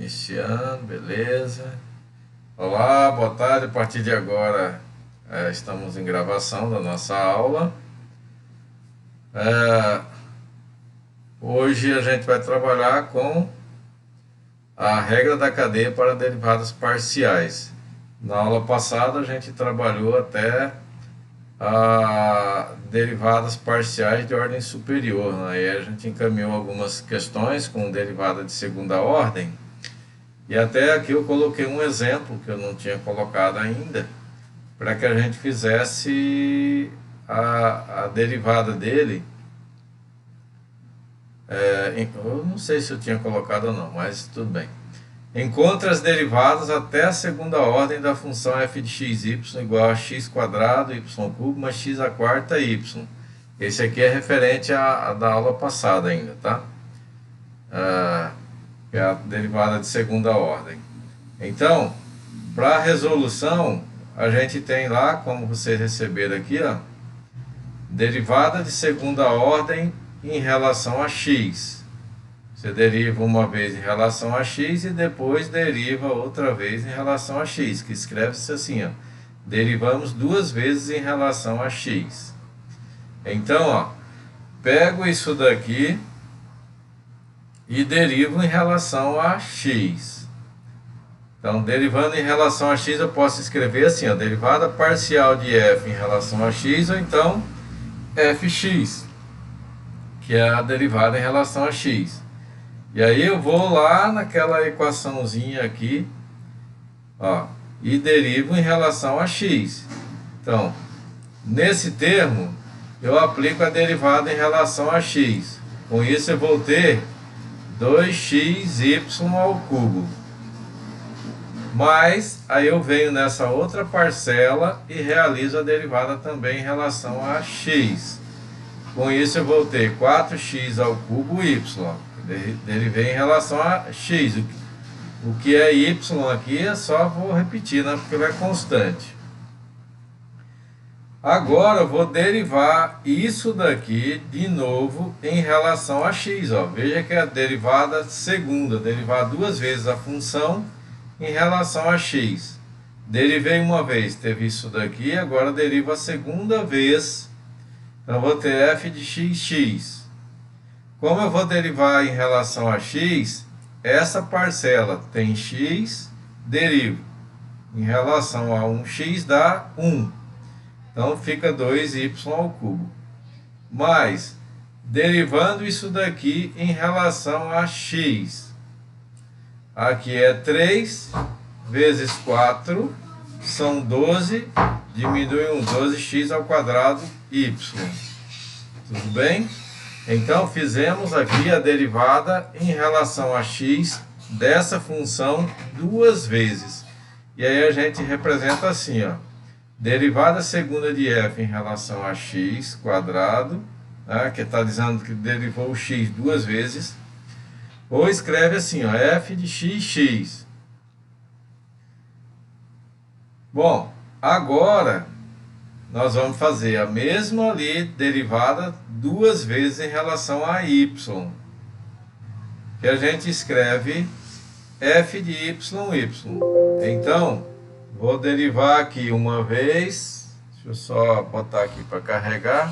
Iniciando, beleza. Olá, boa tarde. A partir de agora estamos em gravação da nossa aula. Hoje a gente vai trabalhar com a regra da cadeia para derivadas parciais. Na aula passada a gente trabalhou até derivadas parciais de ordem superior, né? Aí a gente encaminhou algumas questões com derivada de segunda ordem. E até aqui eu coloquei um exemplo que eu não tinha colocado ainda, para que a gente fizesse a derivada dele. Eu não sei se eu tinha colocado ou não, mas tudo bem. Encontre as derivadas até a segunda ordem da função f de xy igual a x quadrado y cubo mais x à quarta y. Esse aqui é referente à da aula passada ainda, tá? É a derivada de segunda ordem. Então, para a resolução, a gente tem lá, como vocês receberam aqui, ó, derivada de segunda ordem em relação a x. Você deriva uma vez em relação a x e depois deriva outra vez em relação a x, que escreve-se assim, ó, derivamos duas vezes em relação a x. Então, ó, pego isso daqui e derivo em relação a x. Então, derivando em relação a x, eu posso escrever assim, ó, derivada parcial de f em relação a x, ou então fx, que é a derivada em relação a x. E aí eu vou lá naquela equaçãozinha aqui, ó, e derivo em relação a x. Então, nesse termo, eu aplico a derivada em relação a x. Com isso eu vou ter 2xy ao cubo. Mas aí eu venho nessa outra parcela e realizo a derivada também em relação a x. Com isso eu vou ter 4x ao cubo y. Derivei em relação a x. O que é y aqui é só vou repetir, né, porque ele é constante. Agora eu vou derivar isso daqui de novo em relação a x. Ó. Veja que é a derivada segunda, derivar duas vezes a função em relação a x. Derivei uma vez, teve isso daqui, agora derivo a segunda vez. Então vou ter f de xx. Como eu vou derivar em relação a x, essa parcela tem x, derivo. Em relação a 1x dá 1. Então fica 2y ao cubo. Mas, derivando isso daqui em relação a x. Aqui é 3 vezes 4, são 12, diminui um 12x ao quadrado y. Tudo bem? Então, fizemos aqui a derivada em relação a x dessa função duas vezes. E aí a gente representa assim, ó. Derivada segunda de f em relação a x quadrado, né, que está dizendo que derivou o x duas vezes. Ou escreve assim, ó, f de xx. Bom, agora nós vamos fazer a mesma ali derivada duas vezes em relação a y, que a gente escreve f de y. Então, vou derivar aqui uma vez, deixa eu só botar aqui para carregar.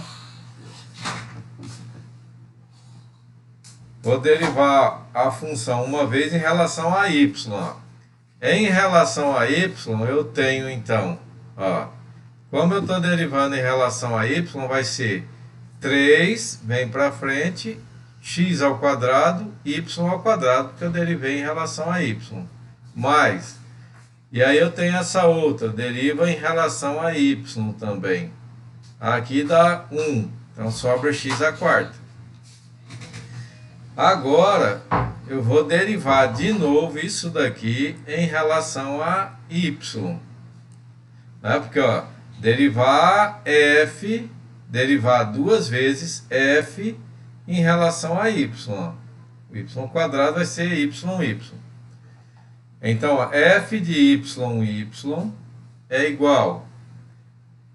Vou derivar a função uma vez em relação a y. Em relação a y, eu tenho então, ó, como eu estou derivando em relação a y, vai ser 3, vem para frente, x ao quadrado, y ao quadrado, porque eu derivei em relação a y. Mais, e aí eu tenho essa outra, deriva em relação a y também. Aqui dá 1, então sobra x à quarta. Agora, eu vou derivar de novo isso daqui em relação a y. Né? Porque, ó, derivar f, derivar duas vezes f em relação a y. O y quadrado vai ser y. Então, f de y é igual,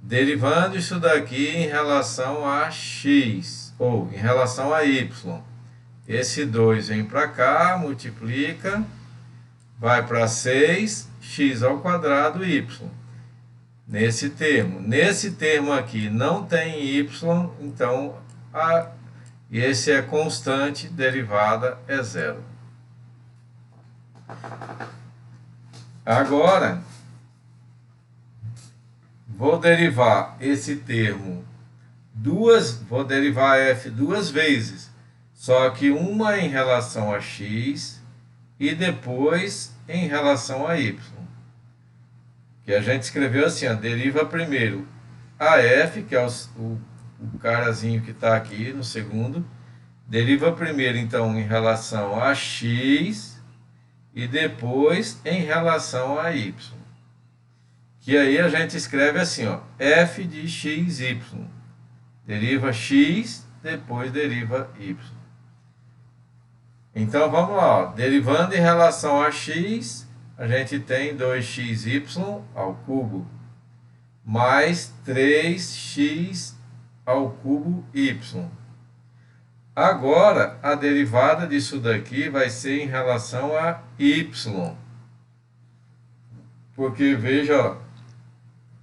derivando isso daqui em relação a x, ou em relação a y. Esse 2 vem para cá, multiplica, vai para 6x² y. Nesse termo. Nesse termo aqui não tem y, então esse é constante, derivada é zero. Agora, vou derivar esse termo vou derivar f duas vezes, só que uma em relação a x e depois em relação a y. Que a gente escreveu assim, ó, deriva primeiro a f, que é o carazinho que está aqui no segundo, deriva primeiro então em relação a x e depois em relação a y. Que aí a gente escreve assim, ó, f de x, y. Deriva x, depois deriva y. Então vamos lá, ó, derivando em relação a x, a gente tem 2xy ao cubo mais 3x ao cubo y. Agora, a derivada disso daqui vai ser em relação a y. Porque, veja, ó,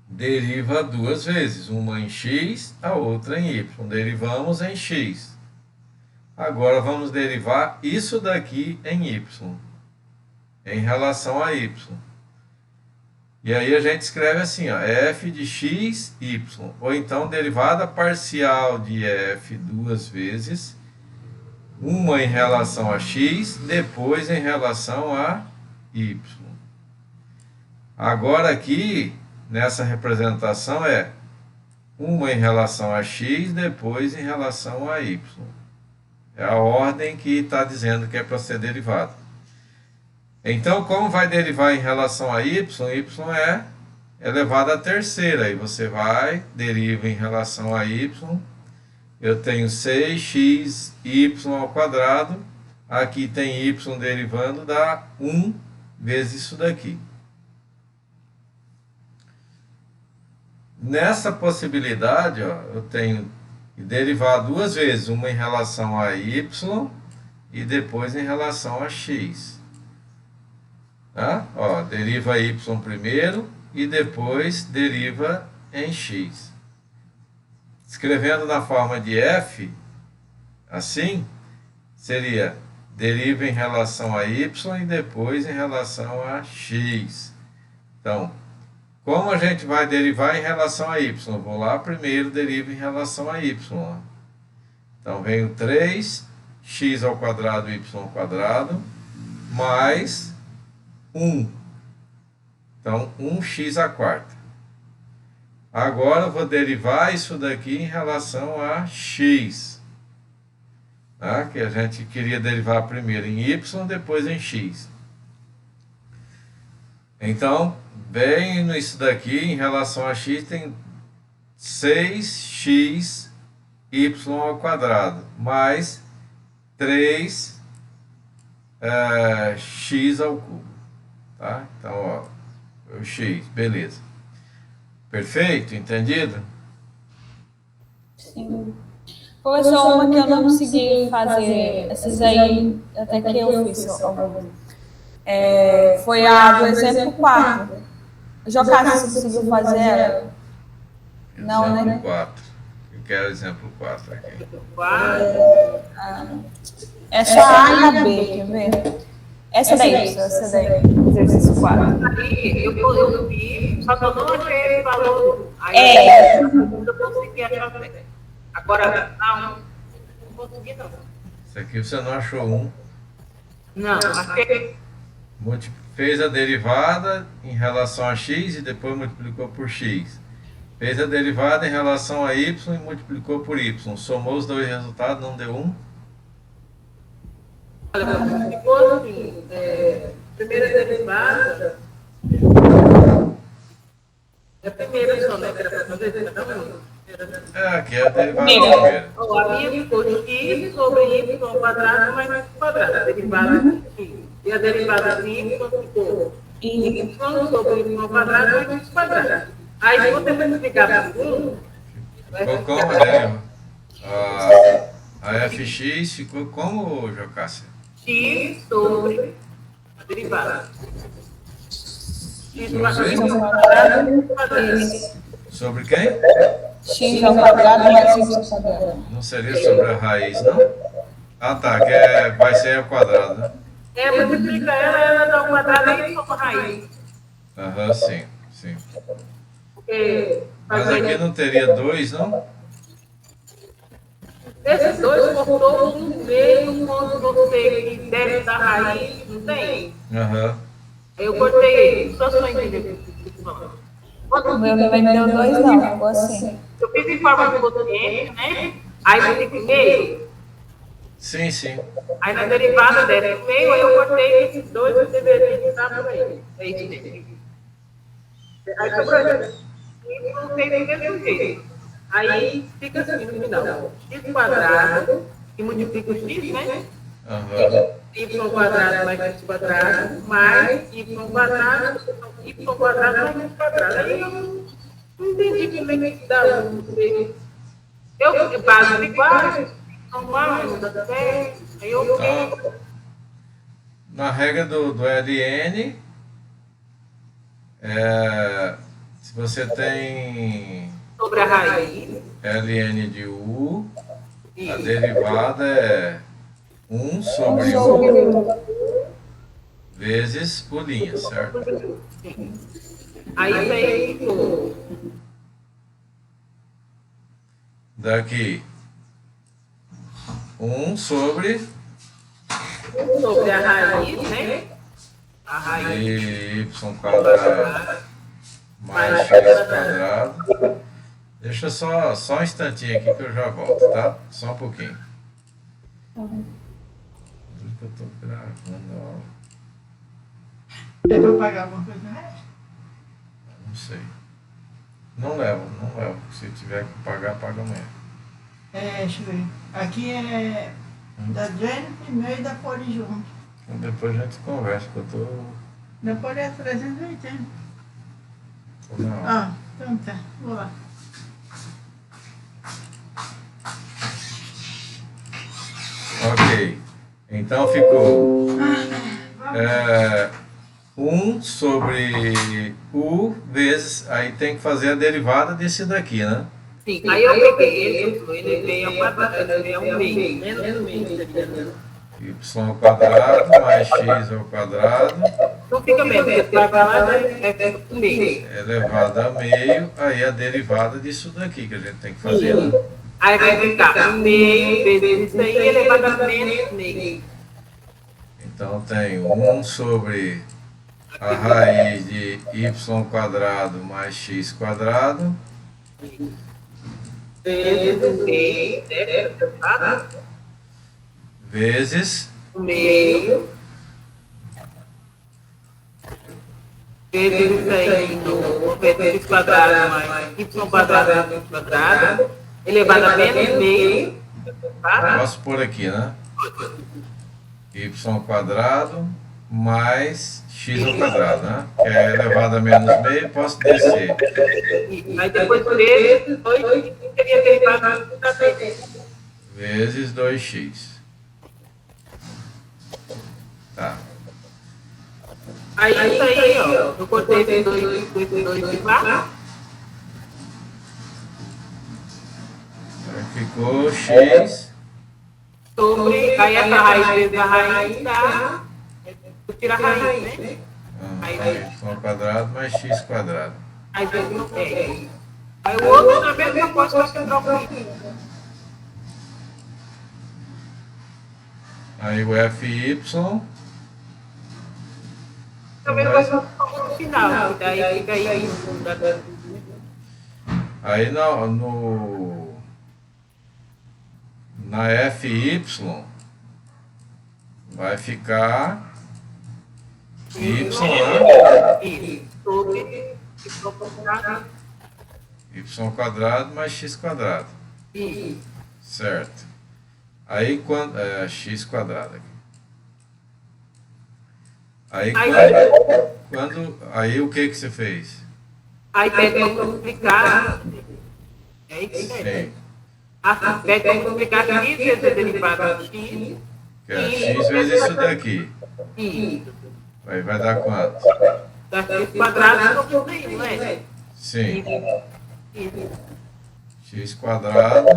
deriva duas vezes, uma em x, a outra em y. Derivamos em x. Agora, vamos derivar isso daqui em y, em relação a y. E aí a gente escreve assim, ó, f de x, y. Ou então, derivada parcial de f duas vezes, uma em relação a x, depois em relação a y. Agora aqui, nessa representação, é uma em relação a x, depois em relação a y. É a ordem que está dizendo que é para ser derivado. Então, como vai derivar em relação a y? Y é elevado à terceira. Aí você vai, deriva em relação a y. Eu tenho 6xy². Aqui tem y derivando, dá 1 vezes isso daqui. Nessa possibilidade, ó, eu tenho que derivar duas vezes, uma em relação a y e depois em relação a x. Tá? Ó, deriva y primeiro e depois deriva em x. Escrevendo na forma de f, assim, seria deriva em relação a y e depois em relação a x. Então, como a gente vai derivar em relação a y? Vou lá primeiro, derivo em relação a y. Então, vem o 3x² y² mais 1. Então, 1x². Agora, eu vou derivar isso daqui em relação a x. Tá? Que a gente queria derivar primeiro em y, depois em x. Então, bem nisso daqui, em relação a x, tem 6xy² mais 3x². Tá? Então, ó, o x, beleza. Perfeito? Entendido? Sim. Professor, uma que eu não consegui fazer, essas aí, até que eu fiz algumas. Foi a do exemplo 4. Jocasta, você conseguiu fazer ela? Não, exemplo né? 4. Eu quero exemplo 4 aqui. Essa A e a B, quer ver? Essa daí, exercício 4. Aí eu vi, só que eu não achei o valor. Aí eu consegui achar. Agora, não consegui não. Isso aqui você não achou um. Não, achei. Fez a derivada em relação a x e depois multiplicou por x. Fez a derivada em relação a y e multiplicou por y. Somou os dois resultados, não deu 1? Olha, ficou assim, primeira derivada. É a primeira só, né? Que era para fazer, não? Aqui é a derivada primeira. A minha ficou x sobre y² mais quadrado. Derivada de x. E a derivada de y ficou y sobre y² mais x². Aí, se você multiplicar por 1, ficou como, né? A fx ficou como, Jocássia? x sobre derivada. X quadrado. Sobre quem? X ao quadrado mais Y ao quadrado. Não seria sobre a raiz, não? Ah, tá, vai ser ao quadrado, né? Multiplica ela dá um quadrado e soma a raiz. Aham, sim, sim. Porque Mas aqui não teria 2, não? esses dois cortou no meio quando você que desce da raiz, não tem? Aham. Eu cortei ele, só entender. O meu também não deu 2, não. Ficou assim. Eu fiz em forma de potente, né? Aí multipliquei. Sim, sim. Aí na derivada desce no meio, aí eu cortei esses dois que deveria estar por aí. É isso mesmo. Aí sobrou e não tem do mesmo jeito. Aí fica assim no final. X quadrado, que multiplica o x, né? Aham. Y quadrado mais x quadrado, mais y quadrado mais x quadrado. Aí eu não entendi como é que dá. Eu bases iguais, são mais, não dá certo. Aí eu Então, na regra do LN, se você tem sobre a raiz. ln de u, a derivada é 1 sobre Sobre u o vezes o linha, certo? Aí daí ficou Daqui 1 sobre a raiz, né? A raiz y quadrado mais x quadrado. Deixa só um instantinho aqui que eu já volto, tá? Só um pouquinho. Que eu tô gravando a aula. É pra pagar alguma coisa, né? Não sei. Não levo. Se tiver que pagar, paga amanhã. Deixa eu ver. Aqui é da Jennifer primeiro e da Poli junto. Então depois a gente conversa, que eu tô Da Poli é 380. na aula. Então tá. Vou lá. Ok. Então ficou 1 sobre u vezes, aí tem que fazer a derivada desse daqui, né? Sim, aí eu peguei ele veio ao quadrado, ele veio ao meio, né? No meio. Y ao quadrado mais x ao quadrado Não fica mesmo, porque quadrado é o meio. elevado a meio, aí a derivada disso daqui que a gente tem que fazer, né? Aí vai ficar meio vezes isso aí, elevado a menos meio. Então tem 1 sobre a raiz de y quadrado mais x quadrado Vezes meio, né? vezes Meio. Vezes isso aí no x quadrado mais y quadrado mais x quadrado, elevado a menos meio. Tá? posso pôr aqui, né? Y quadrado mais x ao quadrado, né? Que é elevado a menos meio, posso descer. Aí depois vezes 2 seria derivado da vez. Vezes 2x. Tá. Aí isso aí, ó, eu cortei esse 2 de lá. Aí ficou x. Sobre, aí essa raiz vezes a raiz dá, eu tiro a raiz, né? Y quadrado mais x quadrado. Aí vezes não tem. Aí o outro na mesma coisa que eu troco. Aí o fy Também vai ser no final, daí fica aí. aí na fy vai ficar y, né? Isso, sobre, Y quadrado mais x quadrado. isso. Certo. Aí quando x quadrado aqui. Aí aí o que você fez? Aí pede para multiplicar. É isso aí. Sim. Pede para multiplicar x vezes a derivada de x. Que é x vezes isso daqui. Isso. Aí vai dar quanto? Dá x quadrado sobre 1, não é? Sim. Isso. X quadrado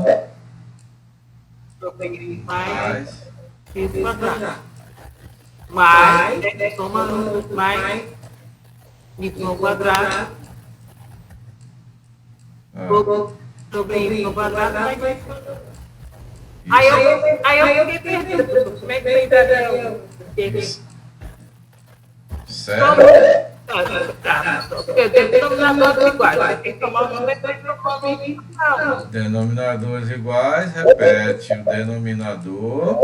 Mais mais x quadrado. Mais, soma mais y quadrado sobre y quadrado mais x quadrado. Aí eu fiquei perdida, professor. Como é que você entenderam? certo? Porque denominadores iguais. Tem que tomar um não. Denominadores iguais, repete o denominador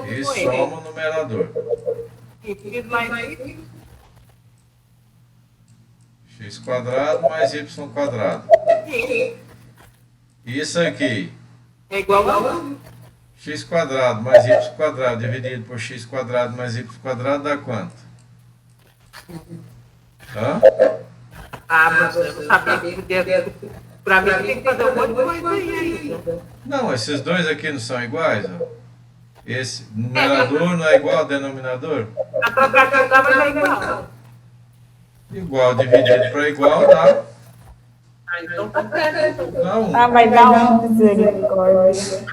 e soma o numerador. X mais y. X quadrado mais y quadrado. Isso aqui, É igual a x quadrado mais y quadrado dividido por x quadrado mais y quadrado dá quanto? Hã? mas eu não sabia que podia. Para mim tem que fazer um monte de coisa aí. Não, esses dois aqui não são iguais, ó. Esse numerador não é igual ao denominador? A trocar de lugar vai dar igual. Igual dividido para igual dá. Então tá certo. Dá 1. Ah, vai dar uma misericórdia.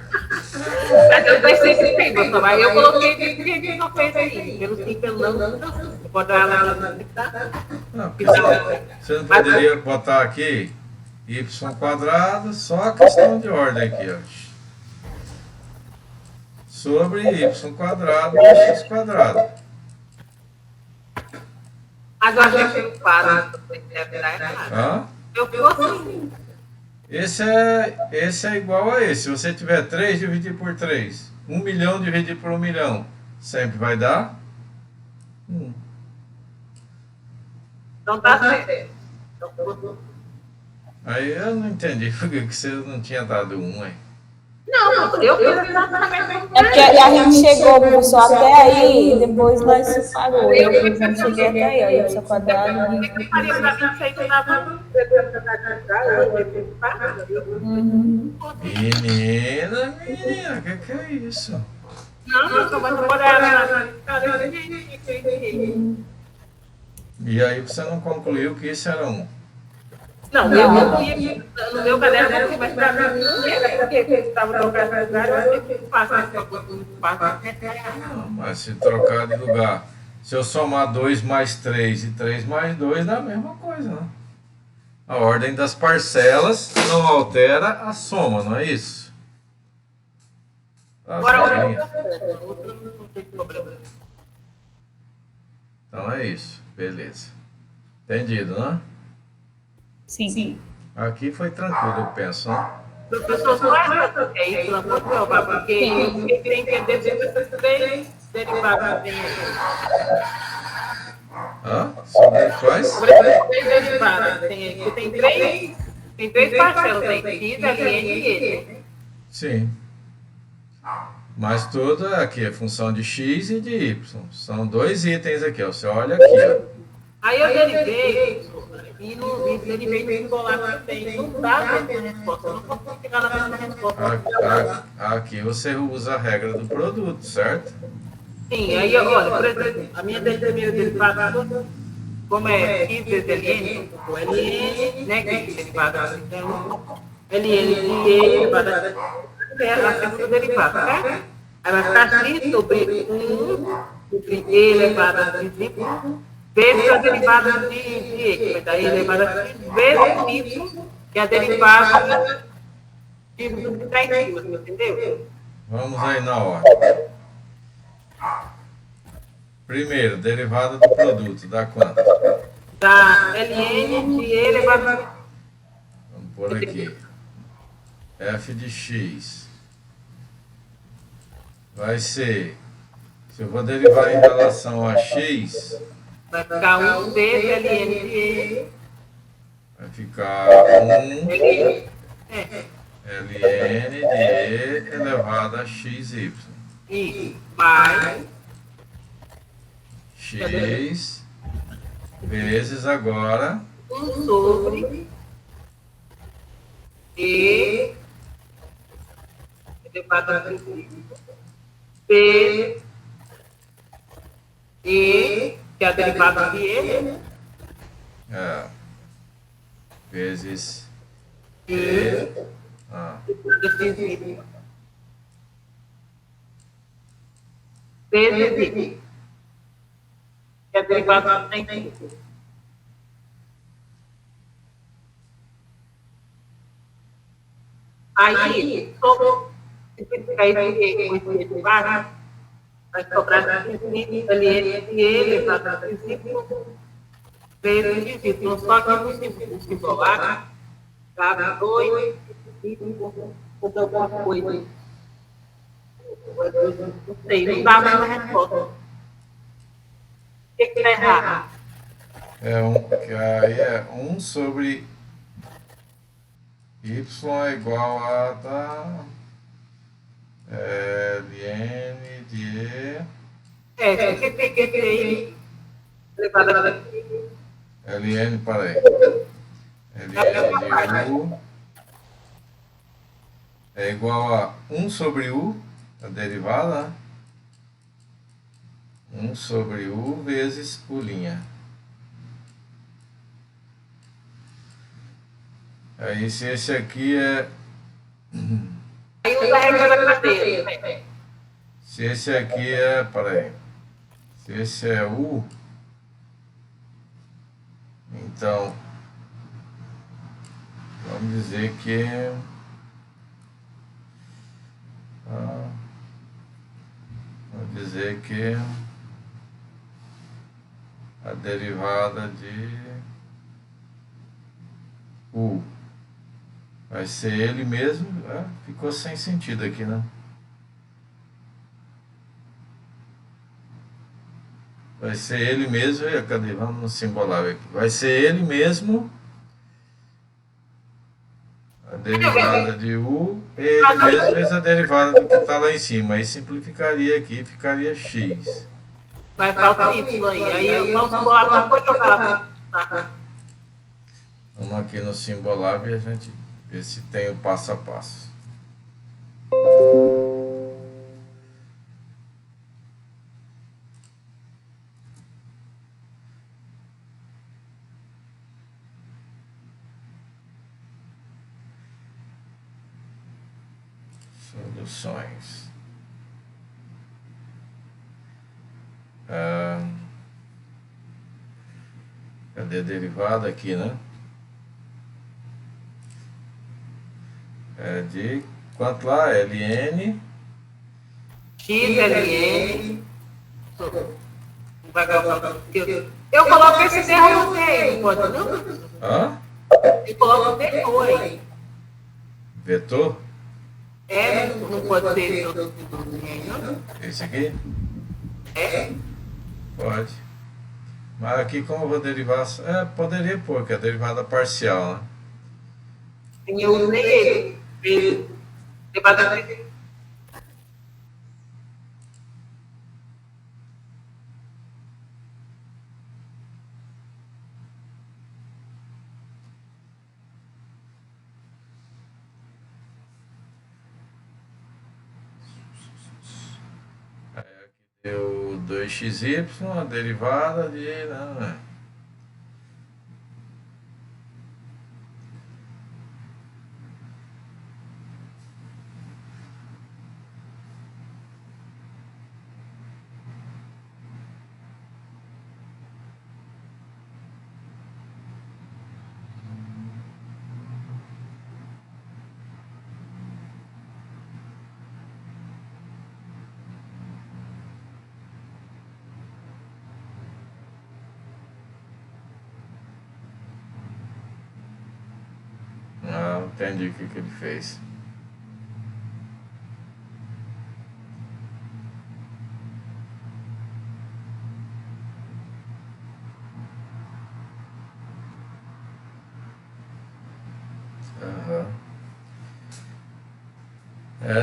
Mas eu pensei que tem, professor, mas eu coloquei que não fez aí. Pelo sim, pelo não. Pode dar lá na. Não, porque você não poderia botar aqui y quadrado, só a questão de ordem aqui, ó. Sobre y quadrado mais x quadrado. Agora eu chego para. Deve dar errado. Hã? Eu fico assim. Esse é igual a esse. Se você tiver 3, dividir por 3. 1 milhão dividir por 1 milhão. Sempre vai dar 1. Então tá certo. Aí eu não entendi por que você não tinha dado 1 aí. Não, eu fiz exatamente. É porque a gente chegou, professor, até aí e depois nós se parou. Eu, por exemplo, cheguei até aí, ó, y quadrado. Eu faria pra mim que aí que dava. Menina, que é isso? Não, eu só vou trabalhar. E aí você não concluiu que isso era 1. Não, eu ia no meu caderno, mas pra mim não era, porque estava trocando de lugar, eu achei que fácil. Não, mas se trocar de lugar, se eu somar 2 mais 3 e 3 mais 2, dá a mesma coisa, né? A ordem das parcelas não altera a soma, não é isso? Tá bem. Então é isso, beleza. Entendido, né? Sim. Aqui foi tranquilo, eu penso, né? Professor, só é isso, pelo amor de Deus, porque eu tenho que entender esses três derivados. Hã? Sobre quais? Sobre esses três derivados. Tem três parcelas, tem x, ln e ele. Sim. Mas tudo aqui é função de x e de y. São 2 itens aqui, ó. Você olha aqui, ó. Aí eu derivei, e derivei no singular também. Não dá a mesma resposta, eu não consigo chegar na mesma resposta. Aqui você usa a regra do produto, certo? Sim, aí olha, por exemplo, a minha derivada, como é x vezes ln, o ln, né, que é derivada, então, ln de e elevada a segunda derivada, certo? Aí vai ficar x sobre 1 sobre e elevado a x, vezes a derivada de e, que vai dar e elevado a x, vezes y, que é a derivada de tudo que está em cima, entendeu? Vamos aí na ordem. Primeiro, derivada do produto, dá quanto? Da ln de e elevado a x. Vamos por aqui. F de x vai ser, se eu vou derivar em relação a x, Vai ficar 1 vezes ln de e. vai ficar 1 ln ln de e elevado a xy. e mais X vezes agora 1 sobre e elevado a x, b e que é a derivada de ele, vezes e ah, x', vezes y, que é a derivada de x. Aí, sobre simplificar esse y de baixo, vai sobrar x' ali e elevado a x' vezes y, só que no singular, dá 2 ou alguma coisa. Não sei, não dá mais a resposta. O que está errado? que aí é 1 sobre y é igual a ln de Porque tem que ser elevado a ln, peraí, ln de u é igual a 1 sobre u, a derivada, né? 1 sobre u vezes u'. Aí se esse aqui é... Aí usa a regra da cadeia. Se esse aqui é... Peraí. Se esse é u, então vamos dizer que a derivada de u vai ser ele mesmo. Ficou sem sentido aqui, né? Vai ser ele mesmo. Cadê? Vamos no simbolar aqui. Vai ser ele mesmo. A derivada de u, ele mesmo vezes a derivada do que está lá em cima. Aí simplificaria aqui, ficaria x. Vai faltar y aí. Aí o simbolar não foi jogado. Vamos aqui no Simbolab e a gente vê se tem o passo a passo. Soluções. Cadê a derivada aqui, né? É de quanto lá? ln. XLN. Eu coloco esse erro no meio, pode não? Hã? Eu coloco o vetor aí. Vetor? Não pode ser não? Esse aqui? Pode. Mas aqui como eu vou derivar... poderia pôr, que é a derivada parcial, né? Eu usei ele. Derivada de Deu 2xy, a derivada de... Não. Não entendi o que ele fez.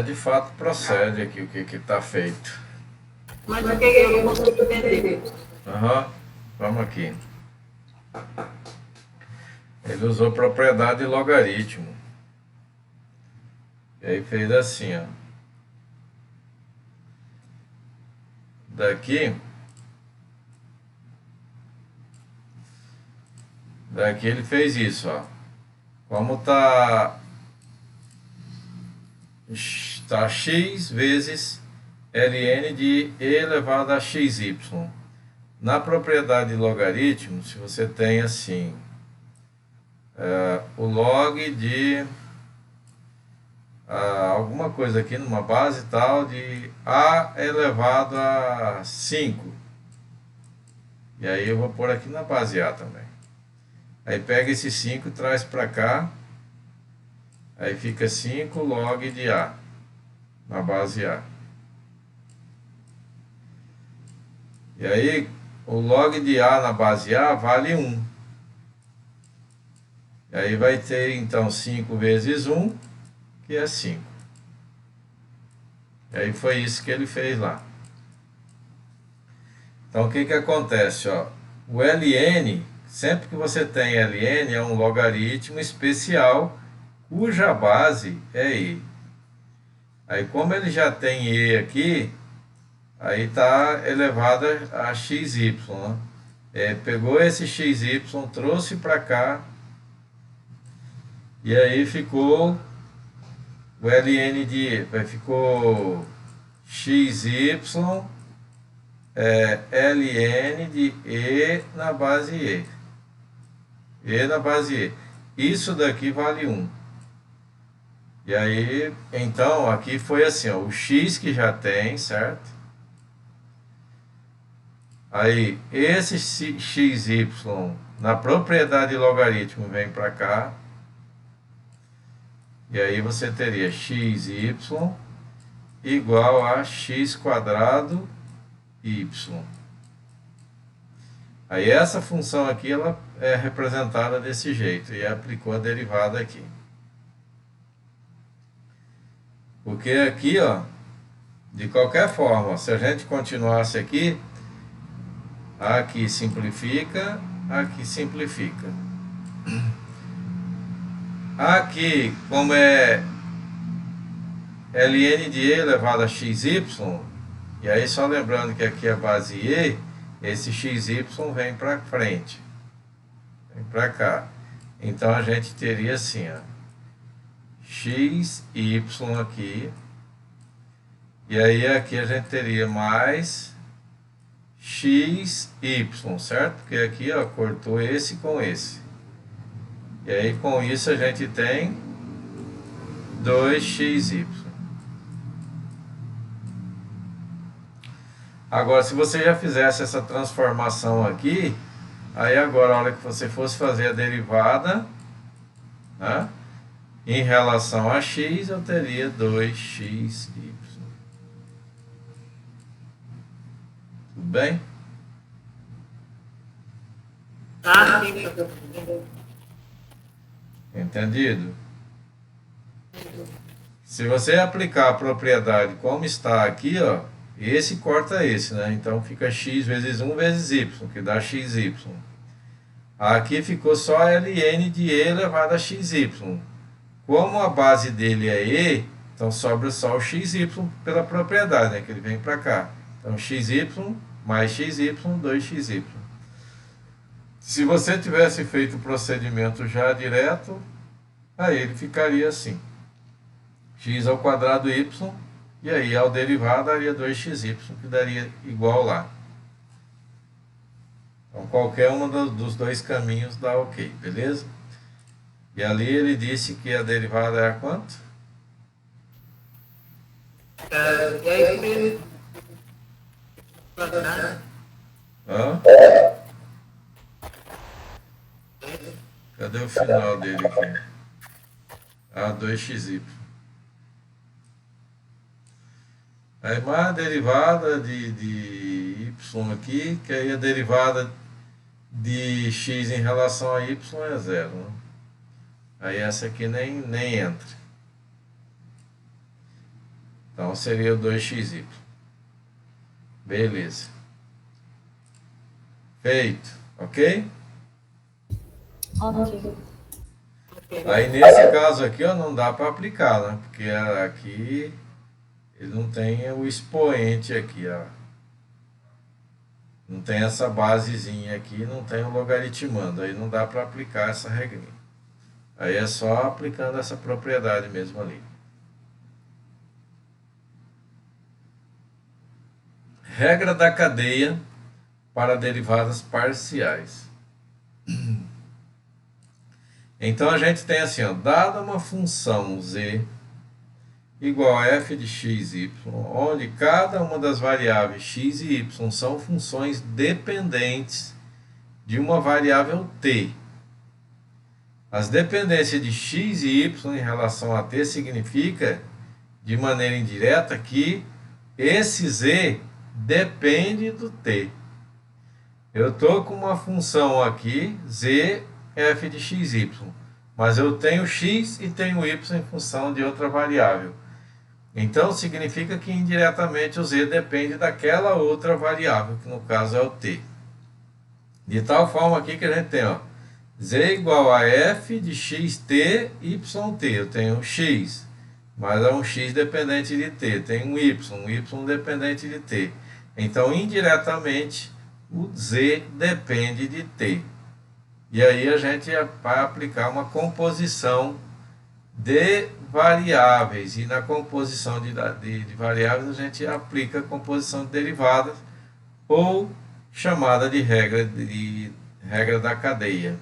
De fato procede aqui o que está feito. Mas o que eu não consigo entender? Vamos aqui. Ele usou propriedade de logaritmo. E aí fez assim, ó. Daqui Daqui ele fez isso, ó. Como tá x vezes ln de e elevado a xy. Na propriedade de logaritmo, se você tem assim, o log de alguma coisa aqui numa base tal de a elevado a 5. E aí eu vou pôr aqui na base A também. Aí pega esse 5 e traz para cá. Aí fica 5 log de A na base A. E aí o log de A na base A vale 1. E aí vai ter então 5 vezes 1, que é 5. E aí foi isso que ele fez lá. Então o que que acontece, ó? O ln, sempre que você tem ln, é um logaritmo especial cuja base é e. Aí como ele já tem e aqui, aí está elevado a xy, né? Pegou esse xy, trouxe para cá, e aí ficou o ln de e, ficou xy ln de e na base e. E na base e. Isso daqui vale 1. E aí, então, aqui foi assim, ó, o x que já tem, certo? Aí, esse xy na propriedade de logaritmo vem para cá. E aí você teria xy igual a x quadrado y. Aí essa função aqui, ela é representada desse jeito, e aplicou a derivada aqui. Porque aqui, ó, de qualquer forma, se a gente continuasse aqui, aqui simplifica, aqui simplifica. Aqui, como é ln de e elevado a xy, e aí só lembrando que aqui é base e, esse xy vem para frente, vem para cá. Então a gente teria assim, ó, xy aqui, e aí aqui a gente teria mais xy, certo? Porque aqui, ó, cortou esse com esse. E aí com isso a gente tem 2xy. Agora, se você já fizesse essa transformação aqui, aí agora, a hora que você fosse fazer a derivada, né, em relação a x, eu teria 2xy. Tudo bem? Sim. Entendido? Se você aplicar a propriedade como está aqui, ó, esse corta esse, né? Então fica x vezes 1 vezes y, que dá xy. Aqui ficou só ln de e elevado a xy. Como a base dele é e, então sobra só o xy pela propriedade, né? Que ele vem para cá. Então xy mais xy, 2xy. Se você tivesse feito o procedimento já direto, aí ele ficaria assim. X ao quadrado y, e aí ao derivado daria 2xy, que daria igual lá. Então qualquer um dos dois caminhos dá ok, beleza? E ali ele disse que a derivada é a quanto? Hã? Cadê o final dele aqui? Ah, 2xy. Aí mais a derivada de y aqui, que aí a derivada de x em relação a y é 0. Né? Aí essa aqui nem entra. Então seria o 2xy. Beleza. Feito. Ok? Ok. Aí nesse caso aqui, ó, não dá para aplicar, né? Porque aqui ele não tem o expoente aqui, ó. Não tem essa basezinha aqui, não tem o logaritmando, aí não dá para aplicar essa regrinha. Aí é só aplicando essa propriedade mesmo ali. Regra da cadeia para derivadas parciais. Então a gente tem assim, ó, dada uma função z igual a f de x, y, onde cada uma das variáveis x e y são funções dependentes de uma variável t. As dependências de x e y em relação a t significa, de maneira indireta, que esse z depende do t. Eu estou com uma função aqui, z, f de x, y, mas eu tenho x e tenho y em função de outra variável. Então, significa que indiretamente o z depende daquela outra variável, que no caso é o t. De tal forma aqui que a gente tem, ó, z igual a f de xt, yt. Eu tenho um x, mas é um x dependente de t. Tenho um y dependente de t. Então, indiretamente, o z depende de t. E aí a gente vai aplicar uma composição de variáveis. E na composição de variáveis a gente aplica a composição de derivadas, ou chamada de regra da cadeia.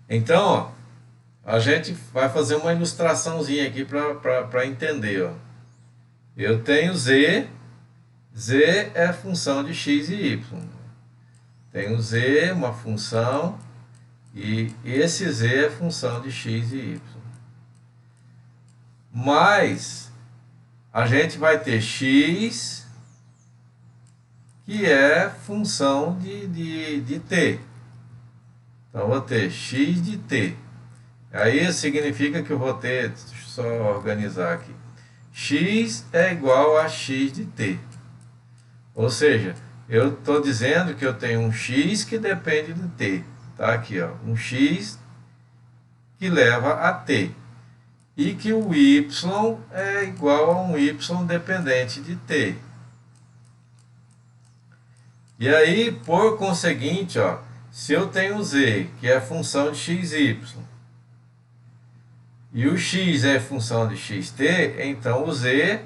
Então, ó, a gente vai fazer uma ilustraçãozinha aqui para entender. Ó. Eu tenho z é função de x e y. Tenho z, uma função, e esse z é função de x e y. Mas a gente vai ter x, que é função de t. Então, eu vou ter x de t. Aí significa que eu vou ter, deixa eu só organizar aqui, x é igual a x de t. Ou seja, eu estou dizendo que eu tenho um x que depende de t. Tá aqui, ó, um x que leva a t. E que o y é igual a um y dependente de t. E aí, por conseguinte, ó, se eu tenho z, que é função de x, y, e o x é função de xt, então o z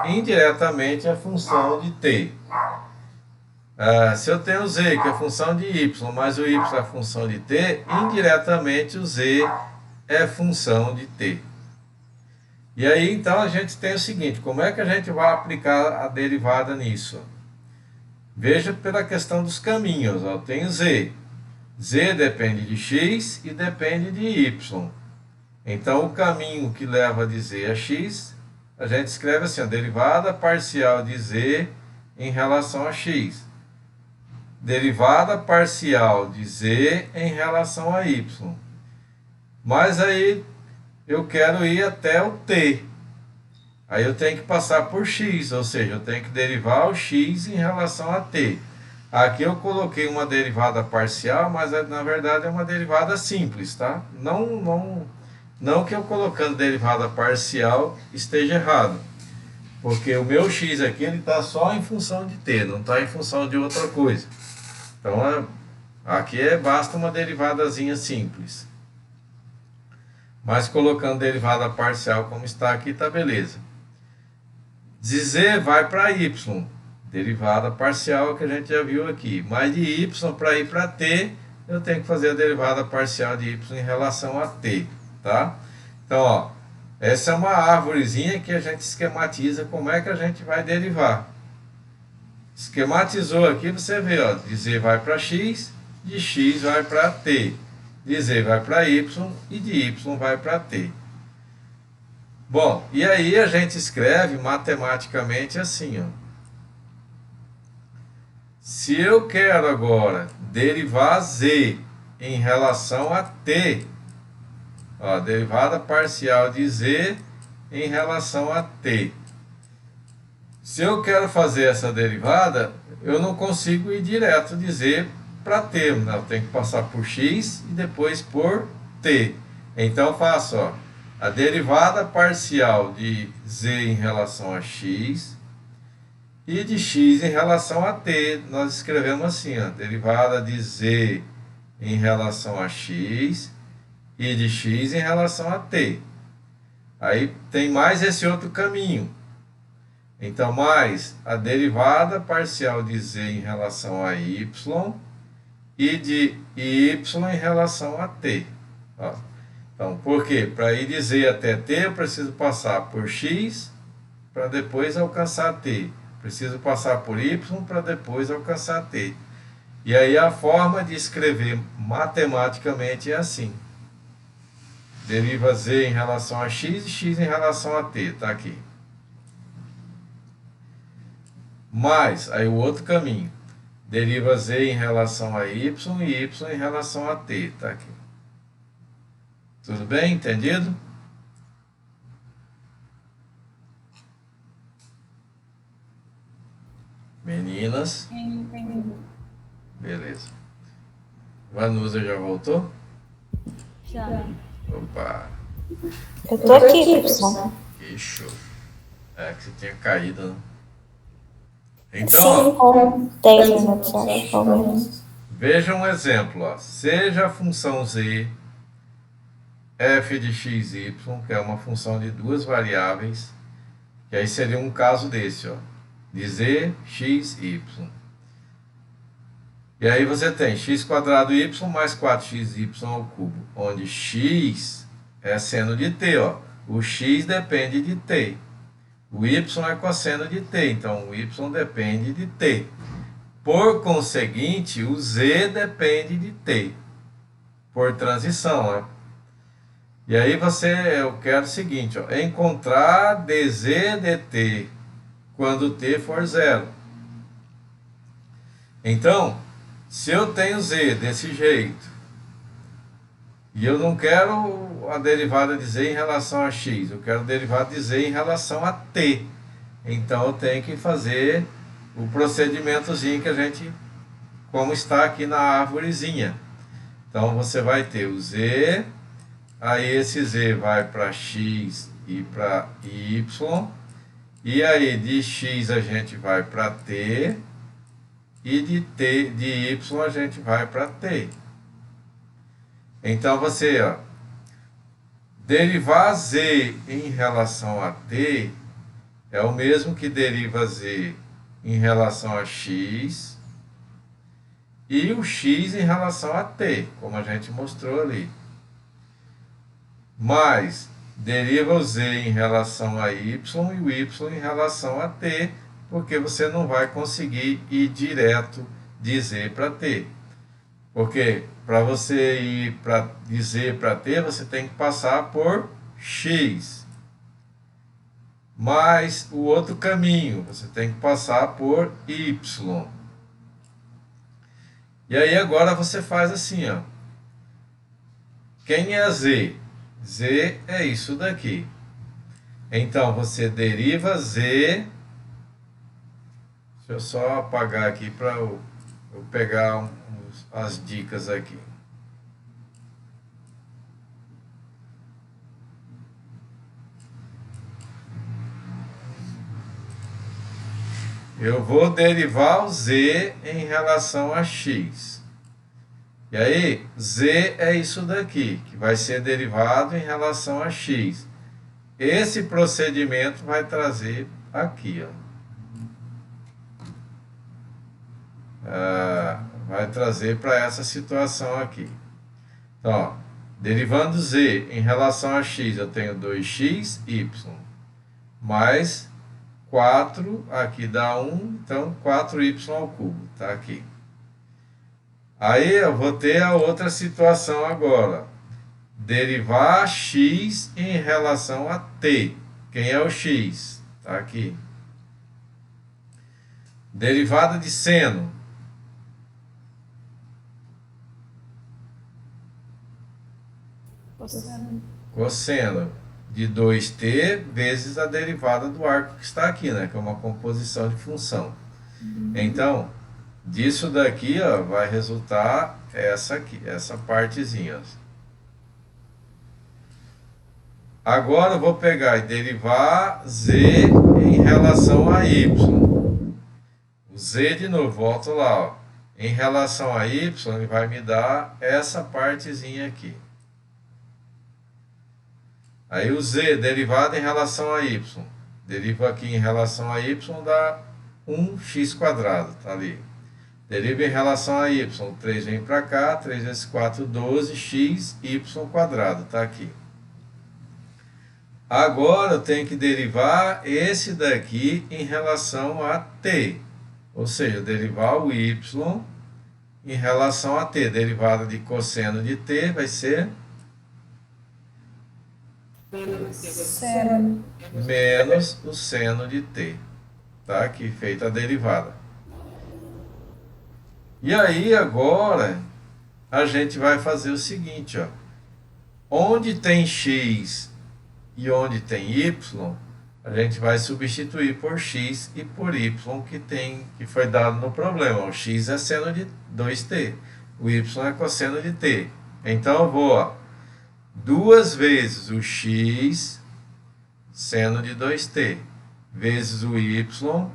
indiretamente é função de t. Se eu tenho z, que é função de y, mas o y é função de t, indiretamente o z é função de t. E aí, então, a gente tem o seguinte, como é que a gente vai aplicar a derivada nisso? Veja pela questão dos caminhos. Ó. Eu tenho z. Z depende de x e depende de y. Então, o caminho que leva de z a x, a gente escreve assim, a derivada parcial de z em relação a x. Derivada parcial de z em relação a y. Mas aí eu quero ir até o t. Aí eu tenho que passar por x, ou seja, eu tenho que derivar o x em relação a t. Aqui eu coloquei uma derivada parcial, mas na verdade é uma derivada simples, tá? Não que eu colocando derivada parcial esteja errado. Porque o meu x aqui está só em função de t, não está em função de outra coisa. Então aqui basta uma derivadazinha simples. Mas colocando derivada parcial como está aqui, está beleza. De z vai para y, derivada parcial que a gente já viu aqui. Mas de y para ir para t, eu tenho que fazer a derivada parcial de y em relação a t. Tá? Então, ó, essa é uma árvorezinha que a gente esquematiza como é que a gente vai derivar. Esquematizou aqui, você vê, ó, de z vai para x, de x vai para t. De z vai para y e de y vai para t. Bom, e aí a gente escreve matematicamente assim, ó. Se eu quero agora derivar z em relação a t, ó, derivada parcial de z em relação a t. Se eu quero fazer essa derivada, eu não consigo ir direto de z para t, eu tenho que passar por x e depois por t. Então eu faço, ó, a derivada parcial de z em relação a x E de x em relação a t, nós escrevemos assim, ó, derivada de z em relação a x e de x em relação a t. Aí tem mais esse outro caminho. Então, mais a derivada parcial de z em relação a y e de y em relação a t. Ó. Então, por quê? Para ir de z até t, eu preciso passar por x para depois alcançar t. Preciso passar por y para depois alcançar t. E aí a forma de escrever matematicamente é assim. Deriva z em relação a x e x em relação a t. Está aqui. Mais, aí o outro caminho. Deriva z em relação a y e y em relação a t. Está aqui. Tudo bem? Entendido? Meninas? Entendi. Beleza. Vanusa já voltou? Já. Opa, Eu tô aqui, pessoal. que show. É que você tinha caído, né? Então, Sim, com 10 minutos, acho, pelo menos. veja um exemplo. Ó. Seja a função z f de x, y, que é uma função de duas variáveis, que aí seria um caso desse, ó, de z, x, y. E aí você tem x² y mais 4xy ao cubo, onde x é seno de t, ó. O x depende de t. O y é cosseno de t, então o y depende de t. Por conseguinte, o z depende de t, por transição, né? E aí eu quero o seguinte, ó, encontrar dz dt quando t for zero. Então, se eu tenho z desse jeito, e eu não quero a derivada de z em relação a x, eu quero a derivada de z em relação a t. Então, eu tenho que fazer o procedimentozinho que a gente, como está aqui na árvorezinha. Então, você vai ter o z, aí esse z vai para x e para y, e aí de x a gente vai para t, e de y a gente vai para t. Então você, ó, derivar z em relação a t é o mesmo que deriva z em relação a x e o x em relação a t, como a gente mostrou ali. Mas deriva o z em relação a y e o y em relação a t, porque você não vai conseguir ir direto de z para t. Porque para você ir de z para t, você tem que passar por x. Mas o outro caminho, você tem que passar por y. E aí agora você faz assim, ó. Quem é z? Z é isso daqui. Então você deriva z. Deixa eu só apagar aqui para eu pegar as dicas aqui. Eu vou derivar o z em relação a x. E aí, z é isso daqui, que vai ser derivado em relação a x. Esse procedimento vai trazer aqui, ó. Vai trazer para essa situação aqui. Então, ó, derivando z em relação a x, eu tenho 2xy, mais 4, aqui dá 1, então 4y ao cubo, tá aqui. Aí eu vou ter a outra situação agora. Derivar x em relação a t. Quem é o x? Tá aqui. Derivada de seno. Cosseno de 2t vezes a derivada do arco que está aqui, né? Que é uma composição de função. Então, disso daqui, ó, vai resultar essa aqui, essa partezinha. Agora eu vou pegar e derivar z em relação a y. O z de novo, volto lá, ó. Em relação a y, ele vai me dar essa partezinha aqui. Aí o z, derivado em relação a y. Deriva aqui em relação a y, dá 1x², tá ali. Deriva em relação a y, 3 vem para cá, 3 vezes 4, 12, x, y², tá aqui. Agora eu tenho que derivar esse daqui em relação a t. Ou seja, derivar o y em relação a t. Derivada de cosseno de t vai ser menos o seno de t. Tá aqui feita a derivada. E aí agora a gente vai fazer o seguinte, ó. Onde tem x e onde tem y, a gente vai substituir por x e por y que foi dado no problema. O x é seno de 2t, o y é cosseno de t. Então eu vou, ó, 2 vezes o x, seno de 2t, vezes o y,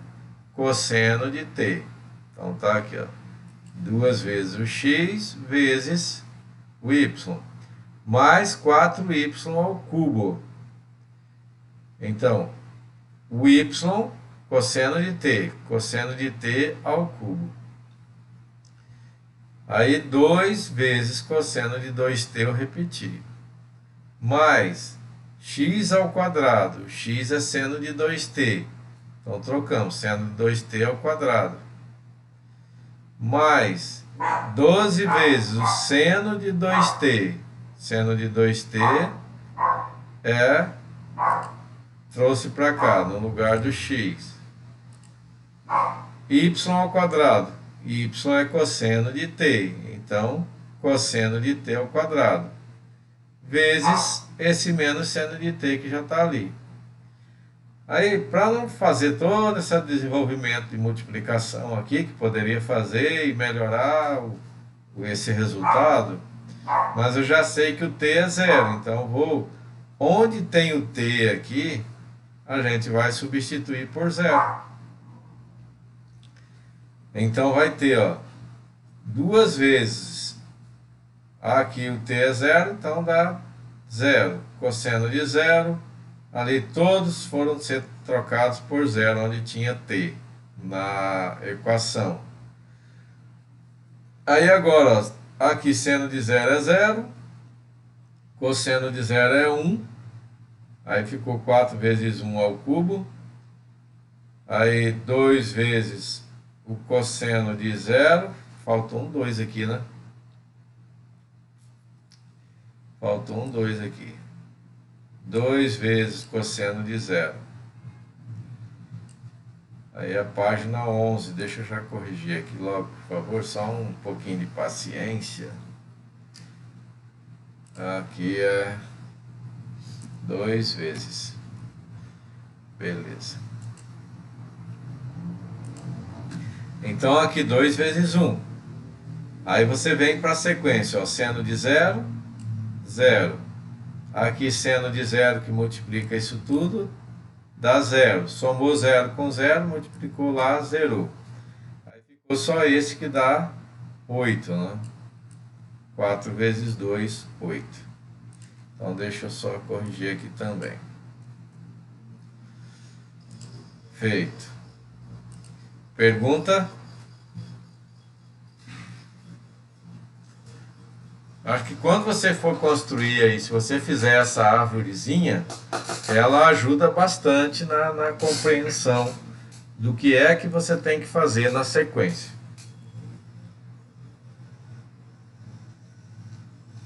cosseno de t. Então tá aqui, ó, 2 vezes o x vezes o y, mais 4y ao cubo. Então, o y, cosseno de t ao cubo. Aí 2 vezes cosseno de 2t eu repeti. Mais x ao quadrado, x é seno de 2t. Então trocamos, seno de 2t ao quadrado. Mais 12 vezes o seno de 2t. Seno de 2t trouxe para cá, no lugar do x. Y ao quadrado. Y é cosseno de t. Então, cosseno de t ao quadrado. Vezes esse menos seno de t que já está ali. Aí, para não fazer todo esse desenvolvimento de multiplicação aqui, que poderia fazer e melhorar esse resultado, mas eu já sei que o t é 0. Então, onde tem o t aqui, a gente vai substituir por 0. Então vai ter, ó, 2 vezes, aqui o t é 0, então dá 0. Cosseno de 0, ali todos foram ser trocados por 0, onde tinha t na equação. Aí agora, ó, aqui seno de 0 é 0, cosseno de 0 é 1, aí ficou 4 vezes 1 ao cubo, aí 2 vezes o cosseno de 0, faltou um 2 aqui, né? Faltou um 2 aqui. 2 vezes cosseno de 0. Aí a página 11, deixa eu já corrigir aqui logo, por favor, só um pouquinho de paciência. Aqui é 2 vezes. Beleza. Então aqui 2 vezes 1. Aí você vem para a sequência, ó, seno de 0, 0. Aqui seno de 0 que multiplica isso tudo, dá 0. Somou 0 com 0, multiplicou lá, zerou. Aí ficou só esse que dá 8, né? 4 vezes 2, 8. Então deixa eu só corrigir aqui também. Feito. Pergunta? Acho que quando você for construir aí, se você fizer essa árvorezinha, ela ajuda bastante na compreensão do que é que você tem que fazer na sequência.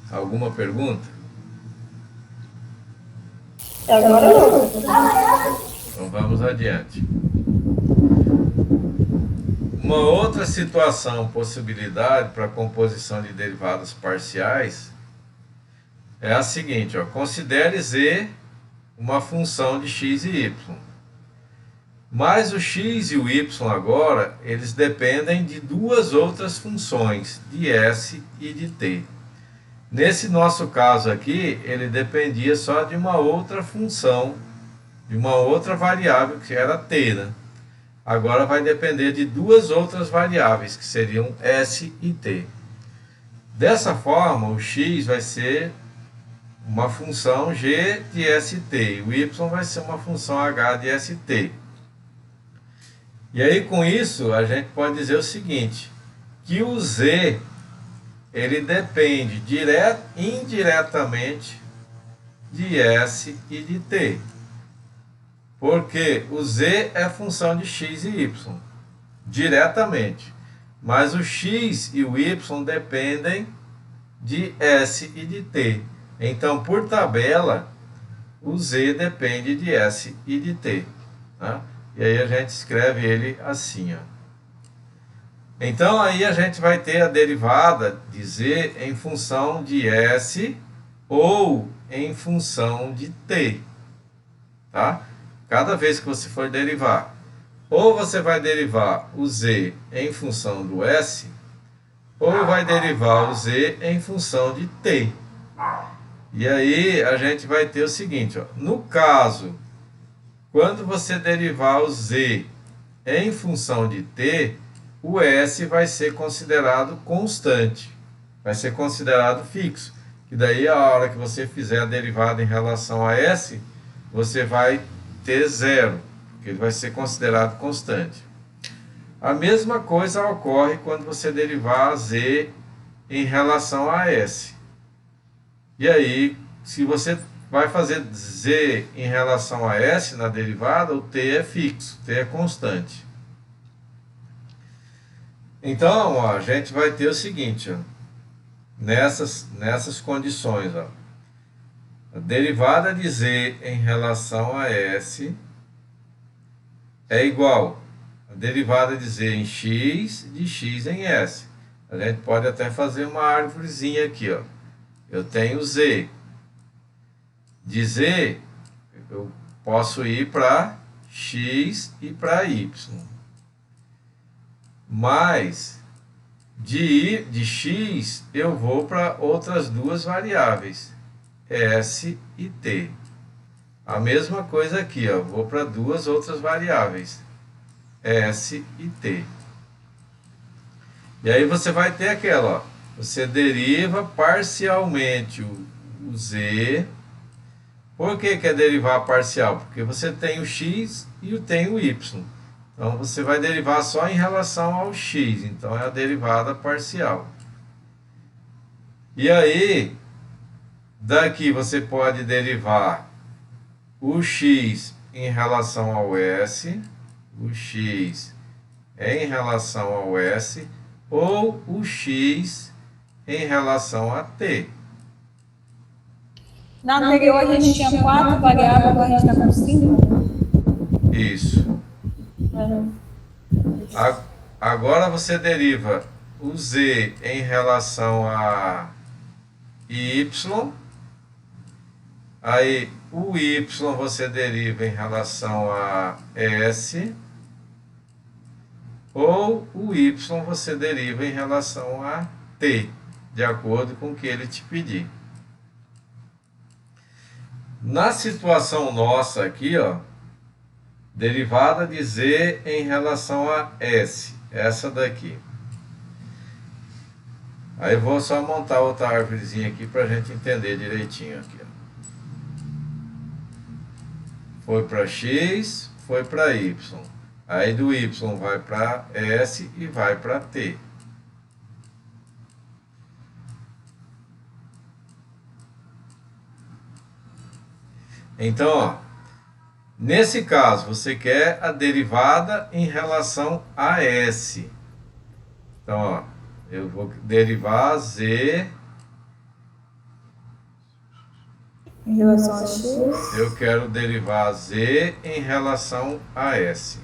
Alguma pergunta? Agora não. Então vamos adiante. Uma outra situação, possibilidade para a composição de derivadas parciais é a seguinte, ó, considere z uma função de x e y. Mas o x e o y agora, eles dependem de duas outras funções, de s e de t. Nesse nosso caso aqui, ele dependia só de uma outra função, de uma outra variável que era t, né? agora vai depender de duas outras variáveis, que seriam S e T. Dessa forma, o x vai ser uma função g de st, e o y vai ser uma função h de st. E aí, com isso, a gente pode dizer o seguinte, que o z, ele depende indiretamente de s e de t. Porque o z é função de x e y, diretamente. Mas o x e o y dependem de s e de t. Então, por tabela, o z depende de s e de t. Tá? E aí a gente escreve ele assim. Ó. Então, aí a gente vai ter a derivada de z em função de s ou em função de t. Tá? Cada vez que você for derivar, ou você vai derivar o z em função do s, ou vai derivar o z em função de t. E aí a gente vai ter o seguinte, ó, no caso, quando você derivar o z em função de t, o s vai ser considerado constante, vai ser considerado fixo. E daí a hora que você fizer a derivada em relação a s, você vai ter zero, porque ele vai ser considerado constante. A mesma coisa ocorre quando você derivar z em relação a s. E aí, se você vai fazer z em relação a s na derivada, o t é fixo, t é constante. Então, ó, a gente vai ter o seguinte, ó, nessas condições, ó, a derivada de z em relação a s é igual a derivada de z em x de x em s. A gente pode até fazer uma árvorezinha aqui, ó. Eu tenho z. De z, eu posso ir para x e para y. Mas de x eu vou para outras duas variáveis, s e t. A mesma coisa aqui, ó, vou para duas outras variáveis, s e t. E aí você vai ter aquela, ó, você deriva parcialmente o z. Por que é derivar parcial? Porque você tem o x e tem o y. Então você vai derivar só em relação ao x, então é a derivada parcial. E aí, daqui você pode derivar o x em relação ao s, o x em relação ao s, ou o x em relação a t. Na anterior a gente tinha 4 variáveis, agora a gente está com 5. Isso. Agora você deriva o z em relação a y, aí o y você deriva em relação a s, ou o y você deriva em relação a t, de acordo com o que ele te pedir. Na situação nossa aqui, ó, derivada de z em relação a s, essa daqui. Aí eu vou só montar outra árvorezinha aqui para a gente entender direitinho aqui. Ó. Foi para x, foi para y. Aí do y vai para s e vai para t. Então, ó, nesse caso, você quer a derivada em relação a s. Então, ó, eu vou derivar z Em relação a x. Eu quero derivar z em relação a s.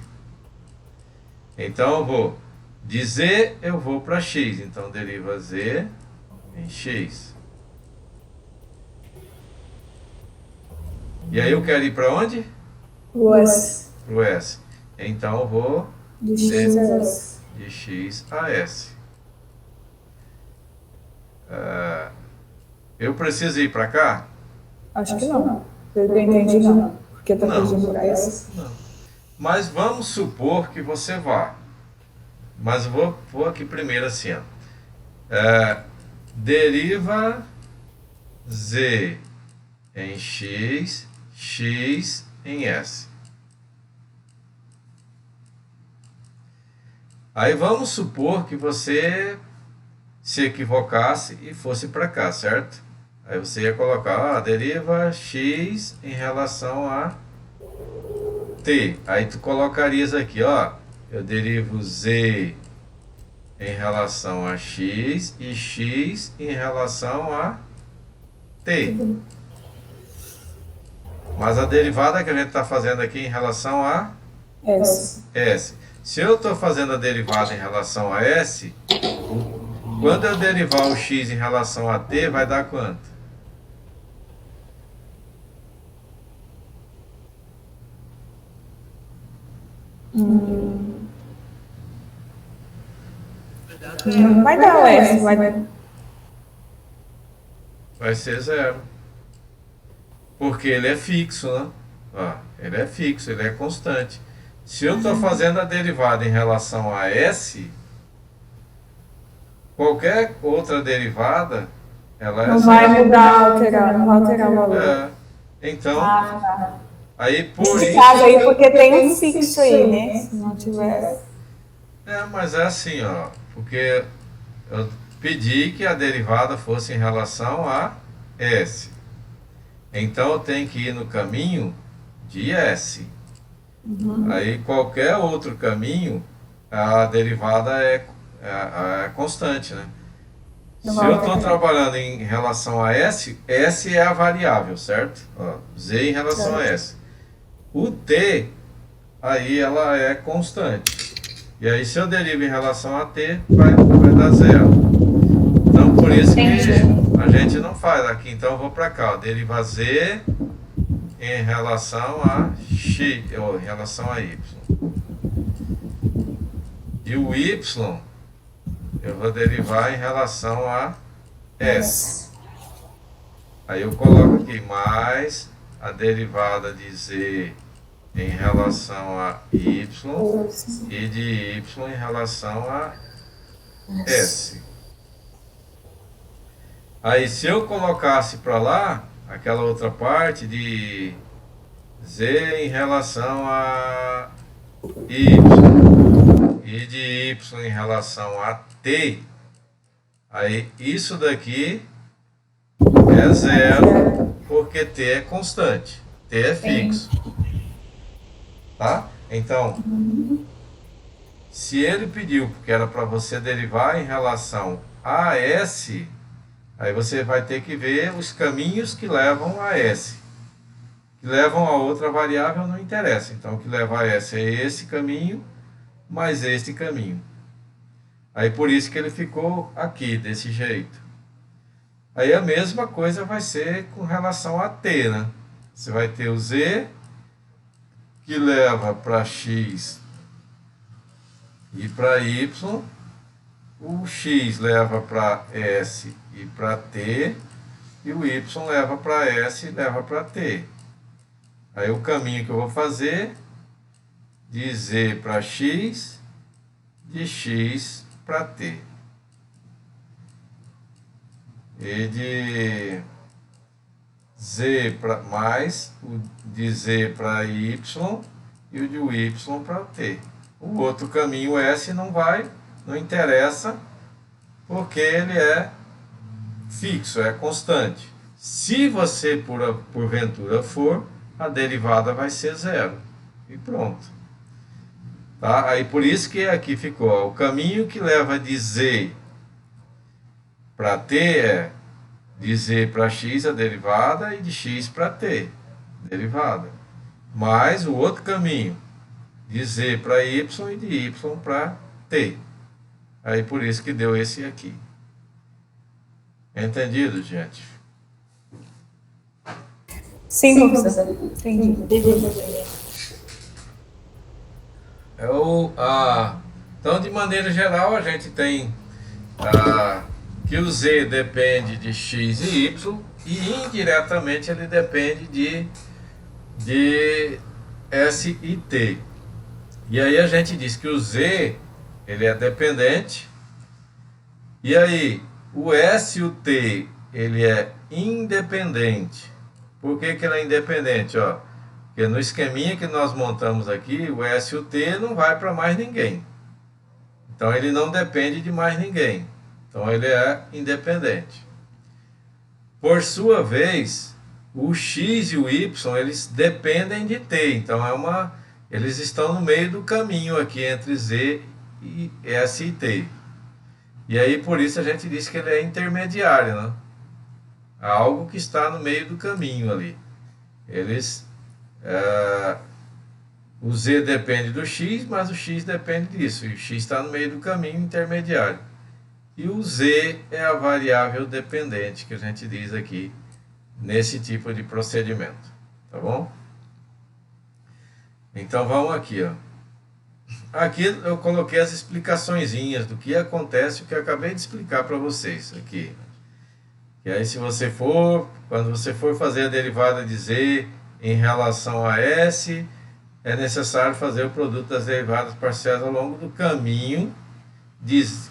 Então, eu vou de z, eu vou para x. Então, deriva z em x. E aí eu quero ir para onde? O S. Para o s. Então, eu vou De X a S. de x a s. Eu preciso ir para cá? Acho que não. Pelo que eu entendi, não. Porque tá Não. pedindo pra S. Não. Mas vamos supor que você vá. Mas eu vou aqui primeiro assim, ó. Deriva z em x, x em s. Aí vamos supor que você se equivocasse e fosse para cá, certo? Aí você ia colocar, deriva x em relação a t. Aí tu colocarias aqui, ó, eu derivo z em relação a x e x em relação a t. Mas a derivada que a gente está fazendo aqui em relação a s. Se eu estou fazendo a derivada em relação a s, quando eu derivar o x em relação a t, vai dar quanto? Não vai dar o S, Vai ser zero. Porque ele é fixo, né? Ó, ele é fixo, ele é constante. Se eu estou fazendo a derivada em relação a s, qualquer outra derivada, ela não é vai zero. mudar, não vai alterar o valor. É. Então, Tá. aí por Nesse isso... caso aí, porque tem um fixo aí, né? Se não tiver... Mas é assim, ó, porque eu pedi que a derivada fosse em relação a s. Então eu tenho que ir no caminho de s. Aí qualquer outro caminho, a derivada é constante, né? Se eu estou trabalhando em relação a s, s é a variável, certo? Ó, z em relação a s. O t, aí ela é constante. E aí se eu derivo em relação a t, vai dar zero. Então por isso que a gente não faz aqui. Então eu vou para cá, ó, deriva z em relação a x, ou em relação a y. E o y eu vou derivar em relação a s. Aí eu coloco aqui mais a derivada de z em relação a y e de y em relação a s. Aí se eu colocasse para lá aquela outra parte de z em relação a y e de y em relação a t, aí isso daqui é zero, porque t é constante, t é fixo. Tá? Então, se ele pediu que era para você derivar em relação a s, aí você vai ter que ver os caminhos que levam a s. Que levam a outra variável não interessa. Então, o que leva a s é esse caminho mais este caminho. Aí por isso que ele ficou aqui, desse jeito. Aí a mesma coisa vai ser com relação a t, né? Você vai ter o z, que leva para x e para y, o x leva para s e para t, e o y leva para s e leva para t. Aí o caminho que eu vou fazer, de z para x, de x para t. E de z para mais, o de z para y e o de y para t. O outro caminho s não interessa, porque ele é fixo, é constante. Se você porventura for, a derivada vai ser zero. E pronto. Tá? Aí por isso que aqui ficou, ó, o caminho que leva de z para t é de z para x a derivada e de x para t, derivada. Mais o outro caminho, de z para y e de y para t. Aí por isso que deu esse aqui. Entendido, gente? Sim, professor. Entendi. Então, de maneira geral, a gente tem que o z depende de x e y, e indiretamente ele depende de s e t. E aí a gente diz que o Z, ele é dependente. E aí, o S e o T, ele é independente. Por que que ele é independente? Ó, porque no esqueminha que nós montamos aqui, o S e o T não vai para mais ninguém. Então ele não depende de mais ninguém. Então ele é independente. Por sua vez, o X e o Y, eles dependem de T. Então eles estão no meio do caminho aqui entre Z e S e T. E aí por isso a gente diz que ele é intermediário, né? Algo que está no meio do caminho ali. O Z depende do X, mas o X depende disso. E o X está no meio do caminho intermediário. E o Z é a variável dependente que a gente diz aqui nesse tipo de procedimento. Tá bom? Então vamos aqui, ó. Aqui eu coloquei as explicaçõezinhas do que acontece, o que eu acabei de explicar para vocês aqui. E aí quando você for fazer a derivada de Z em relação a S, é necessário fazer o produto das derivadas parciais ao longo do caminho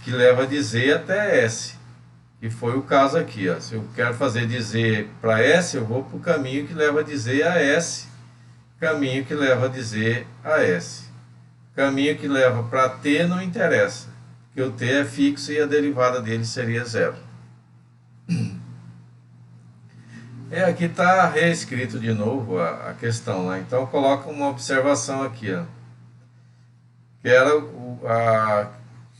que leva de Z até S. Que foi o caso aqui, ó. Se eu quero fazer de Z para S, eu vou para o caminho que leva de Z a S, caminho que leva de Z a S. Caminho que leva para T não interessa, porque o T é fixo e a derivada dele seria zero. Aqui está reescrito de novo a questão, né? Então coloca uma observação aqui, ó. Que era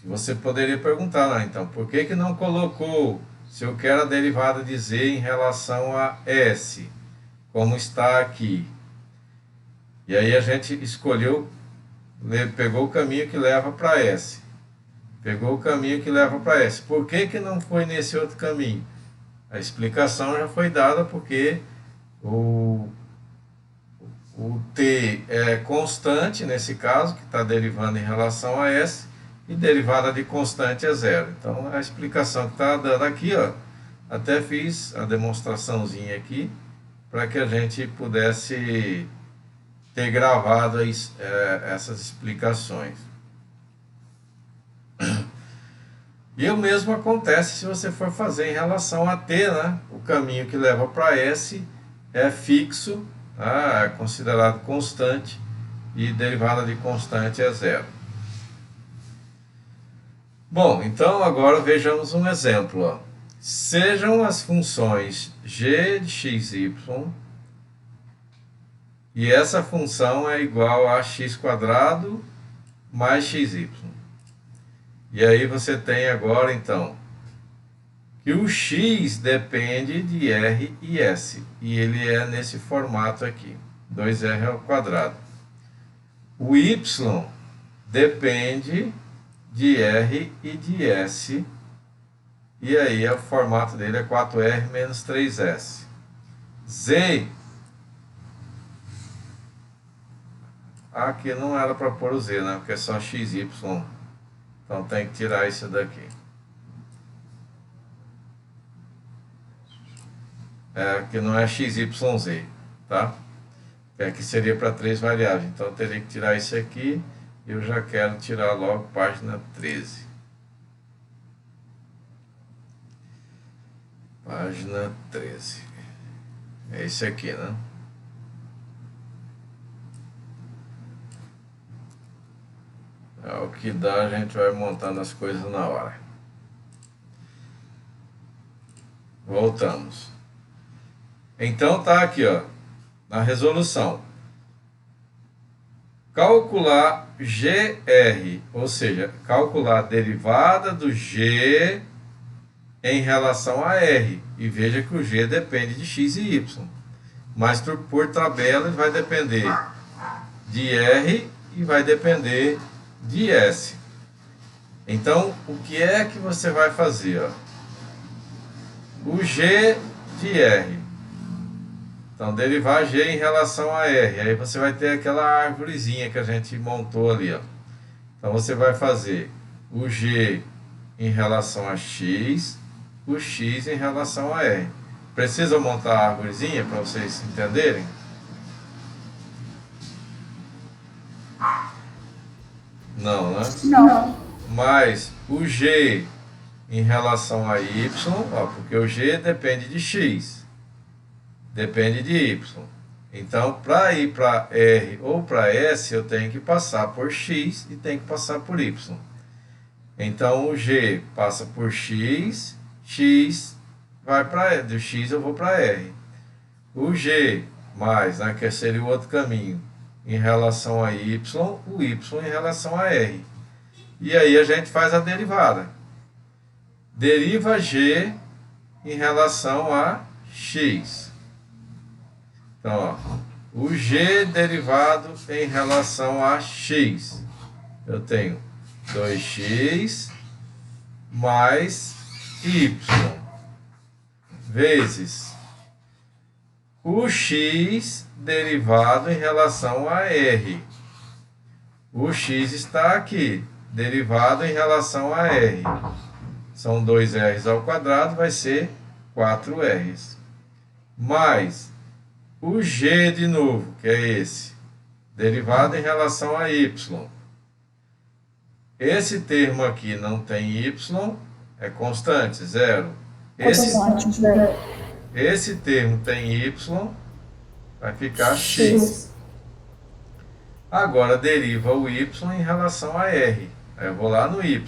você poderia perguntar lá, então, por que não colocou, se eu quero a derivada de Z em relação a S, como está aqui? E aí a gente escolheu, pegou o caminho que leva para S. Pegou o caminho que leva para S. Por que não foi nesse outro caminho? A explicação já foi dada porque o T é constante, nesse caso, que está derivando em relação a S, e derivada de constante é zero. Então, a explicação que está dando aqui, ó, até fiz a demonstraçãozinha aqui, para que a gente pudesse ter gravado essas explicações. E o mesmo acontece se você for fazer em relação a T, né? O caminho que leva para S é fixo, tá? É considerado constante, e derivada de constante é zero. Bom, então agora vejamos um exemplo, ó. Sejam as funções g de xy, e essa função é igual a x² mais xy. E aí você tem agora, então, que o x depende de r e s. E ele é nesse formato aqui, 2r². O y depende de r e de s. E aí o formato dele é 4r menos 3s. Z, aqui não era para pôr o z, né? Porque é só xy. Então tem que tirar isso daqui. Aqui não é XYZ, tá? Aqui seria para 3 variáveis. Então eu teria que tirar isso aqui. E eu já quero tirar logo página 13. Página 13. É esse aqui, né? É o que dá, a gente vai montando as coisas na hora. Voltamos. Então tá aqui, ó, na resolução. Calcular GR, ou seja, calcular a derivada do G em relação a R. E veja que o G depende de x e y. Mas por tabela ele vai depender de R e vai depender de S. Então, o que é que você vai fazer? Ó? O G de R. Então, derivar G em relação a R. Aí você vai ter aquela árvorezinha que a gente montou ali. Ó. Então, você vai fazer o G em relação a X, o X em relação a R. Precisa montar a árvorezinha para vocês entenderem? Não, né? Não. Mais o G em relação a Y, ó, porque o G depende de X, depende de Y. Então, para ir para R ou para S, eu tenho que passar por X e tenho que passar por Y. Então, o G passa por X, X vai para R, do X eu vou para R. O G mais, né, que seria o outro caminho, em relação a Y, o Y em relação a R. E aí a gente faz a derivada. Deriva G em relação a X. Então, ó, o G derivado em relação a X. Eu tenho 2x mais y vezes o x derivado em relação a r. O x está aqui, derivado em relação a r. São 2r's ao quadrado, vai ser 4r's. Mais o g de novo, que é esse, derivado em relação a y. Esse termo aqui não tem y, é constante, zero. Esse termo tem y, vai ficar x. Agora deriva o y em relação a r. Aí eu vou lá no y.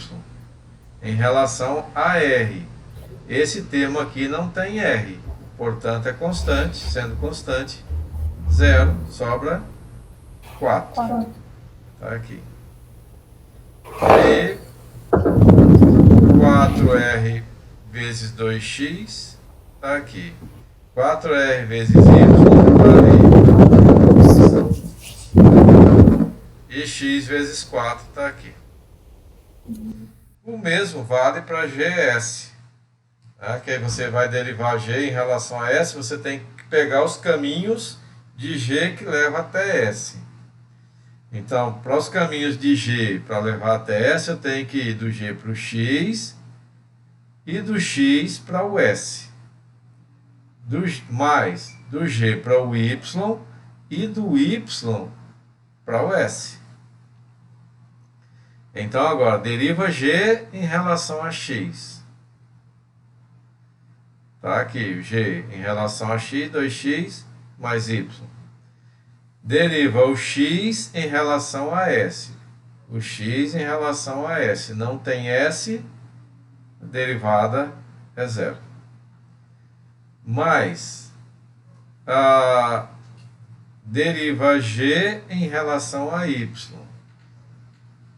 Em relação a r. Esse termo aqui não tem r. Portanto, é constante. Sendo constante, zero. Sobra 4. Tá aqui. E 4r vezes 2x está aqui. 4r vezes y e x vezes 4 está aqui. O mesmo vale para GS. Tá? Que aí você vai derivar G em relação a S, você tem que pegar os caminhos de G que leva até S. Então, para os caminhos de G para levar até S, eu tenho que ir do G para o X e do X para o S. Mais do G para o Y e do Y para o S. Então, agora, deriva G em relação a X. Tá aqui, o G em relação a X, 2x mais Y. Deriva o x em relação a s. O x em relação a s. Não tem s, a derivada é zero. Mais deriva g em relação a y.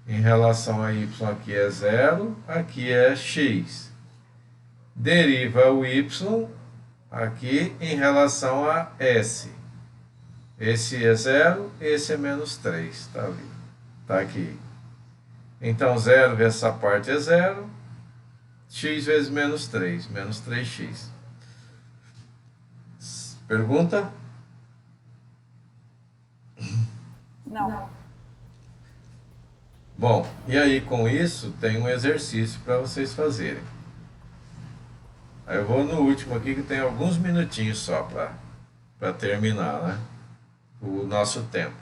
Em relação a y aqui é zero, aqui é x. Deriva o y aqui em relação a s. Esse é 0, esse é menos 3, está ali, está aqui. Então, 0 vezes essa parte é 0, x vezes menos 3x. Pergunta? Não. Bom, e aí com isso tem um exercício para vocês fazerem. Aí eu vou no último aqui que tem alguns minutinhos só para terminar, né? O nosso tempo.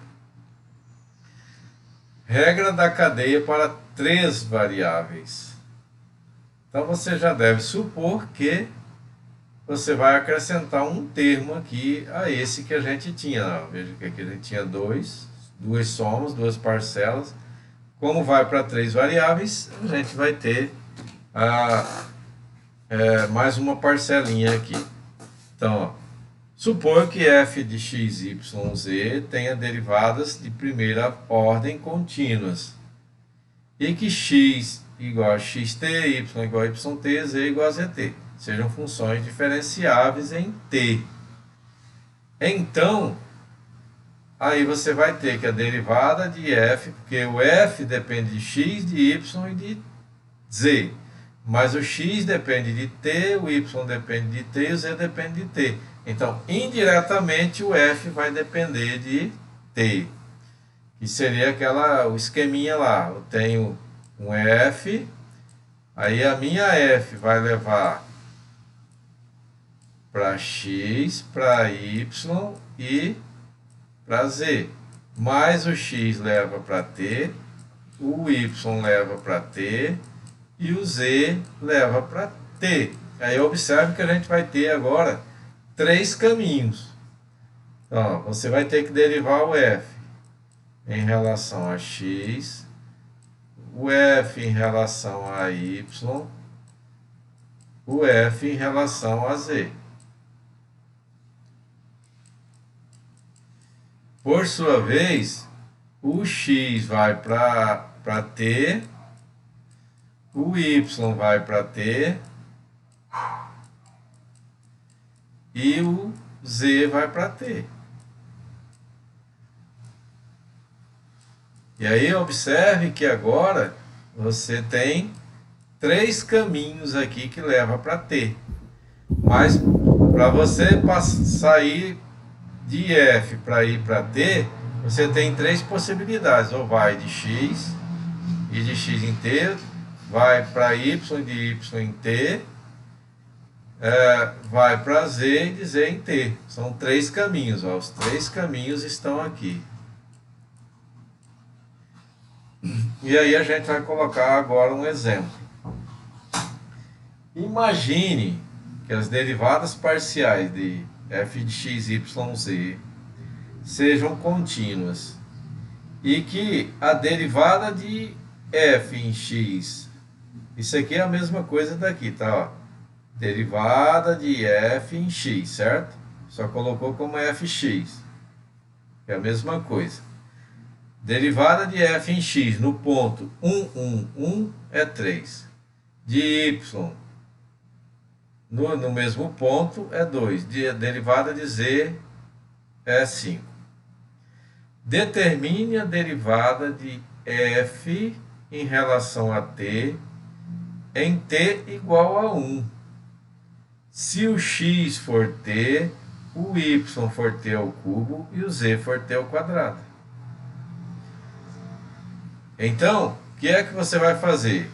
Regra da cadeia para 3 variáveis. Então você já deve supor que você vai acrescentar um termo aqui a esse que a gente tinha. Veja que aqui a gente tinha duas somas, 2 parcelas. Como vai para 3 variáveis, a gente vai ter mais uma parcelinha aqui. Então, ó, supor que f de x, y, z tenha derivadas de primeira ordem contínuas e que x igual a xt, y igual a yt, z igual a zt sejam funções diferenciáveis em t. Então, aí você vai ter que a derivada de f, porque o f depende de x, de y e de z, mas o x depende de t, o y depende de t e o z depende de t. Então, indiretamente, o f vai depender de t, que seria o esqueminha lá. Eu tenho um f, aí a minha f vai levar para x, para y e para z, mais o x leva para t, o y leva para t e o z leva para t. Aí observe que a gente vai ter agora 3 caminhos. Então, você vai ter que derivar o f em relação a x, o f em relação a y, o f em relação a z. Por sua vez, o x vai para t, o y vai para t e o z vai para t. E aí observe que agora você tem 3 caminhos aqui que levam para t. Mas para você sair de f para ir para t, você tem 3 possibilidades. Ou vai de x e de x em t, vai para y de y em t, vai para z e de z em t. São 3 caminhos. Ó. Os 3 caminhos estão aqui. E aí a gente vai colocar agora um exemplo. Imagine que as derivadas parciais de f de x, y, z sejam contínuas e que a derivada de f em x, isso aqui é a mesma coisa daqui, tá? Ó. Derivada de f em x, certo? Só colocou como fx, que é a mesma coisa. Derivada de f em x no ponto 1 é 3. De y no mesmo ponto é 2. Derivada de z é 5. Determine a derivada de f em relação a t em t igual a 1. Se o x for t, o y for t ao cubo e o z for t ao quadrado. Então, o que é que você vai fazer?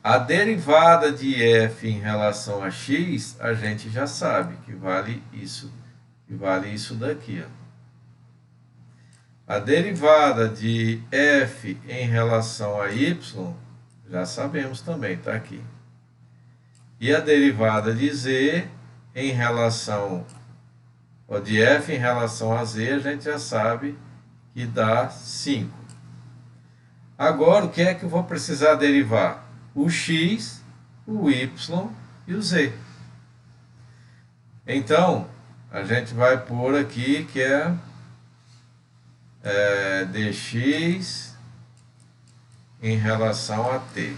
A derivada de f em relação a x, a gente já sabe que vale isso daqui. Ó. A derivada de f em relação a y, já sabemos também, está aqui. E a derivada de z em relação, ou de f em relação a z, a gente já sabe que dá 5. Agora, o que é que eu vou precisar derivar? O x, o y e o z. Então, a gente vai pôr aqui que é dx em relação a t.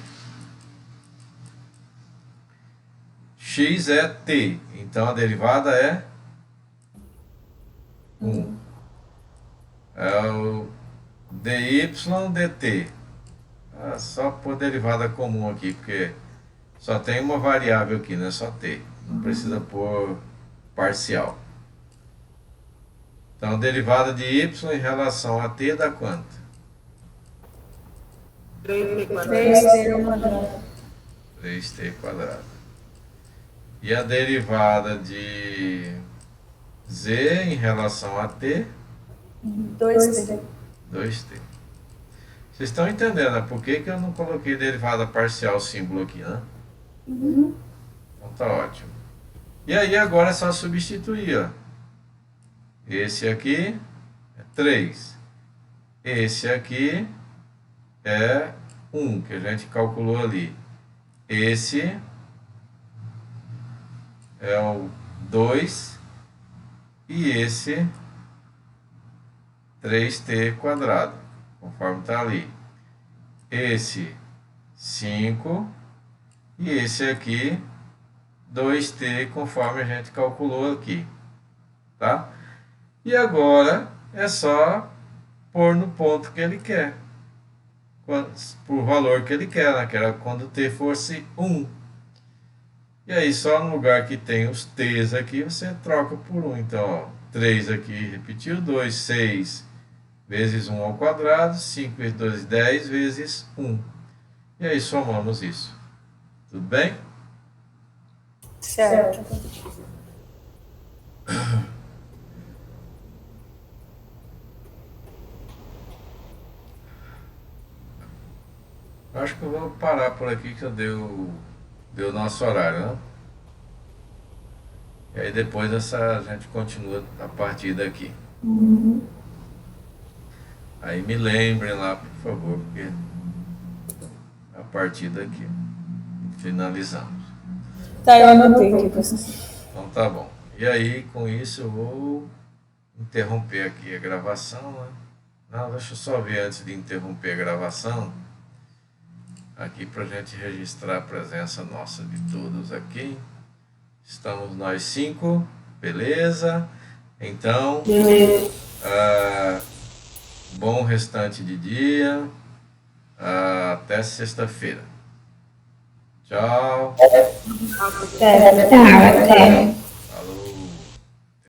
X é t, então a derivada é 1. É o dy dt. Só por derivada comum aqui, porque só tem uma variável aqui, não é só t. Não precisa pôr parcial. Então, derivada de y em relação a t dá quanto? 3t quadrado. 3t quadrado. 3t quadrado. E a derivada de z em relação a t? 2t. 2t. Vocês estão entendendo, né? Por que eu não coloquei derivada parcial símbolo aqui, né? Uhum. Então tá ótimo. E aí agora é só substituir, ó. Esse aqui é 3. Esse aqui é 1, que a gente calculou ali. Esse é o 2 e esse 3t quadrado, conforme está ali. Esse 5 e esse aqui 2t, conforme a gente calculou aqui, tá? E agora é só pôr no ponto que ele quer, por valor que ele quer, né? Que era quando t fosse 1. E aí só no lugar que tem os t's aqui, você troca por 1. Então, ó, 3 aqui repetiu, 2, 6 vezes 1 ao quadrado, 5 vezes 2, 10 vezes 1. E aí somamos isso. Tudo bem? Certo. acho que eu vou parar por aqui que deu o nosso horário, né? E aí depois a gente continua a partir daqui. Aí me lembrem lá, por favor, porque a partir daqui finalizamos. Tá, eu anotei aqui, professor. Então tá bom. E aí, com isso, eu vou interromper aqui a gravação, né? Não, deixa eu só ver antes de interromper a gravação, aqui para a gente registrar a presença nossa de todos aqui. Estamos nós 5, beleza? Então, bom restante de dia, até sexta-feira. Tchau. Tá, até.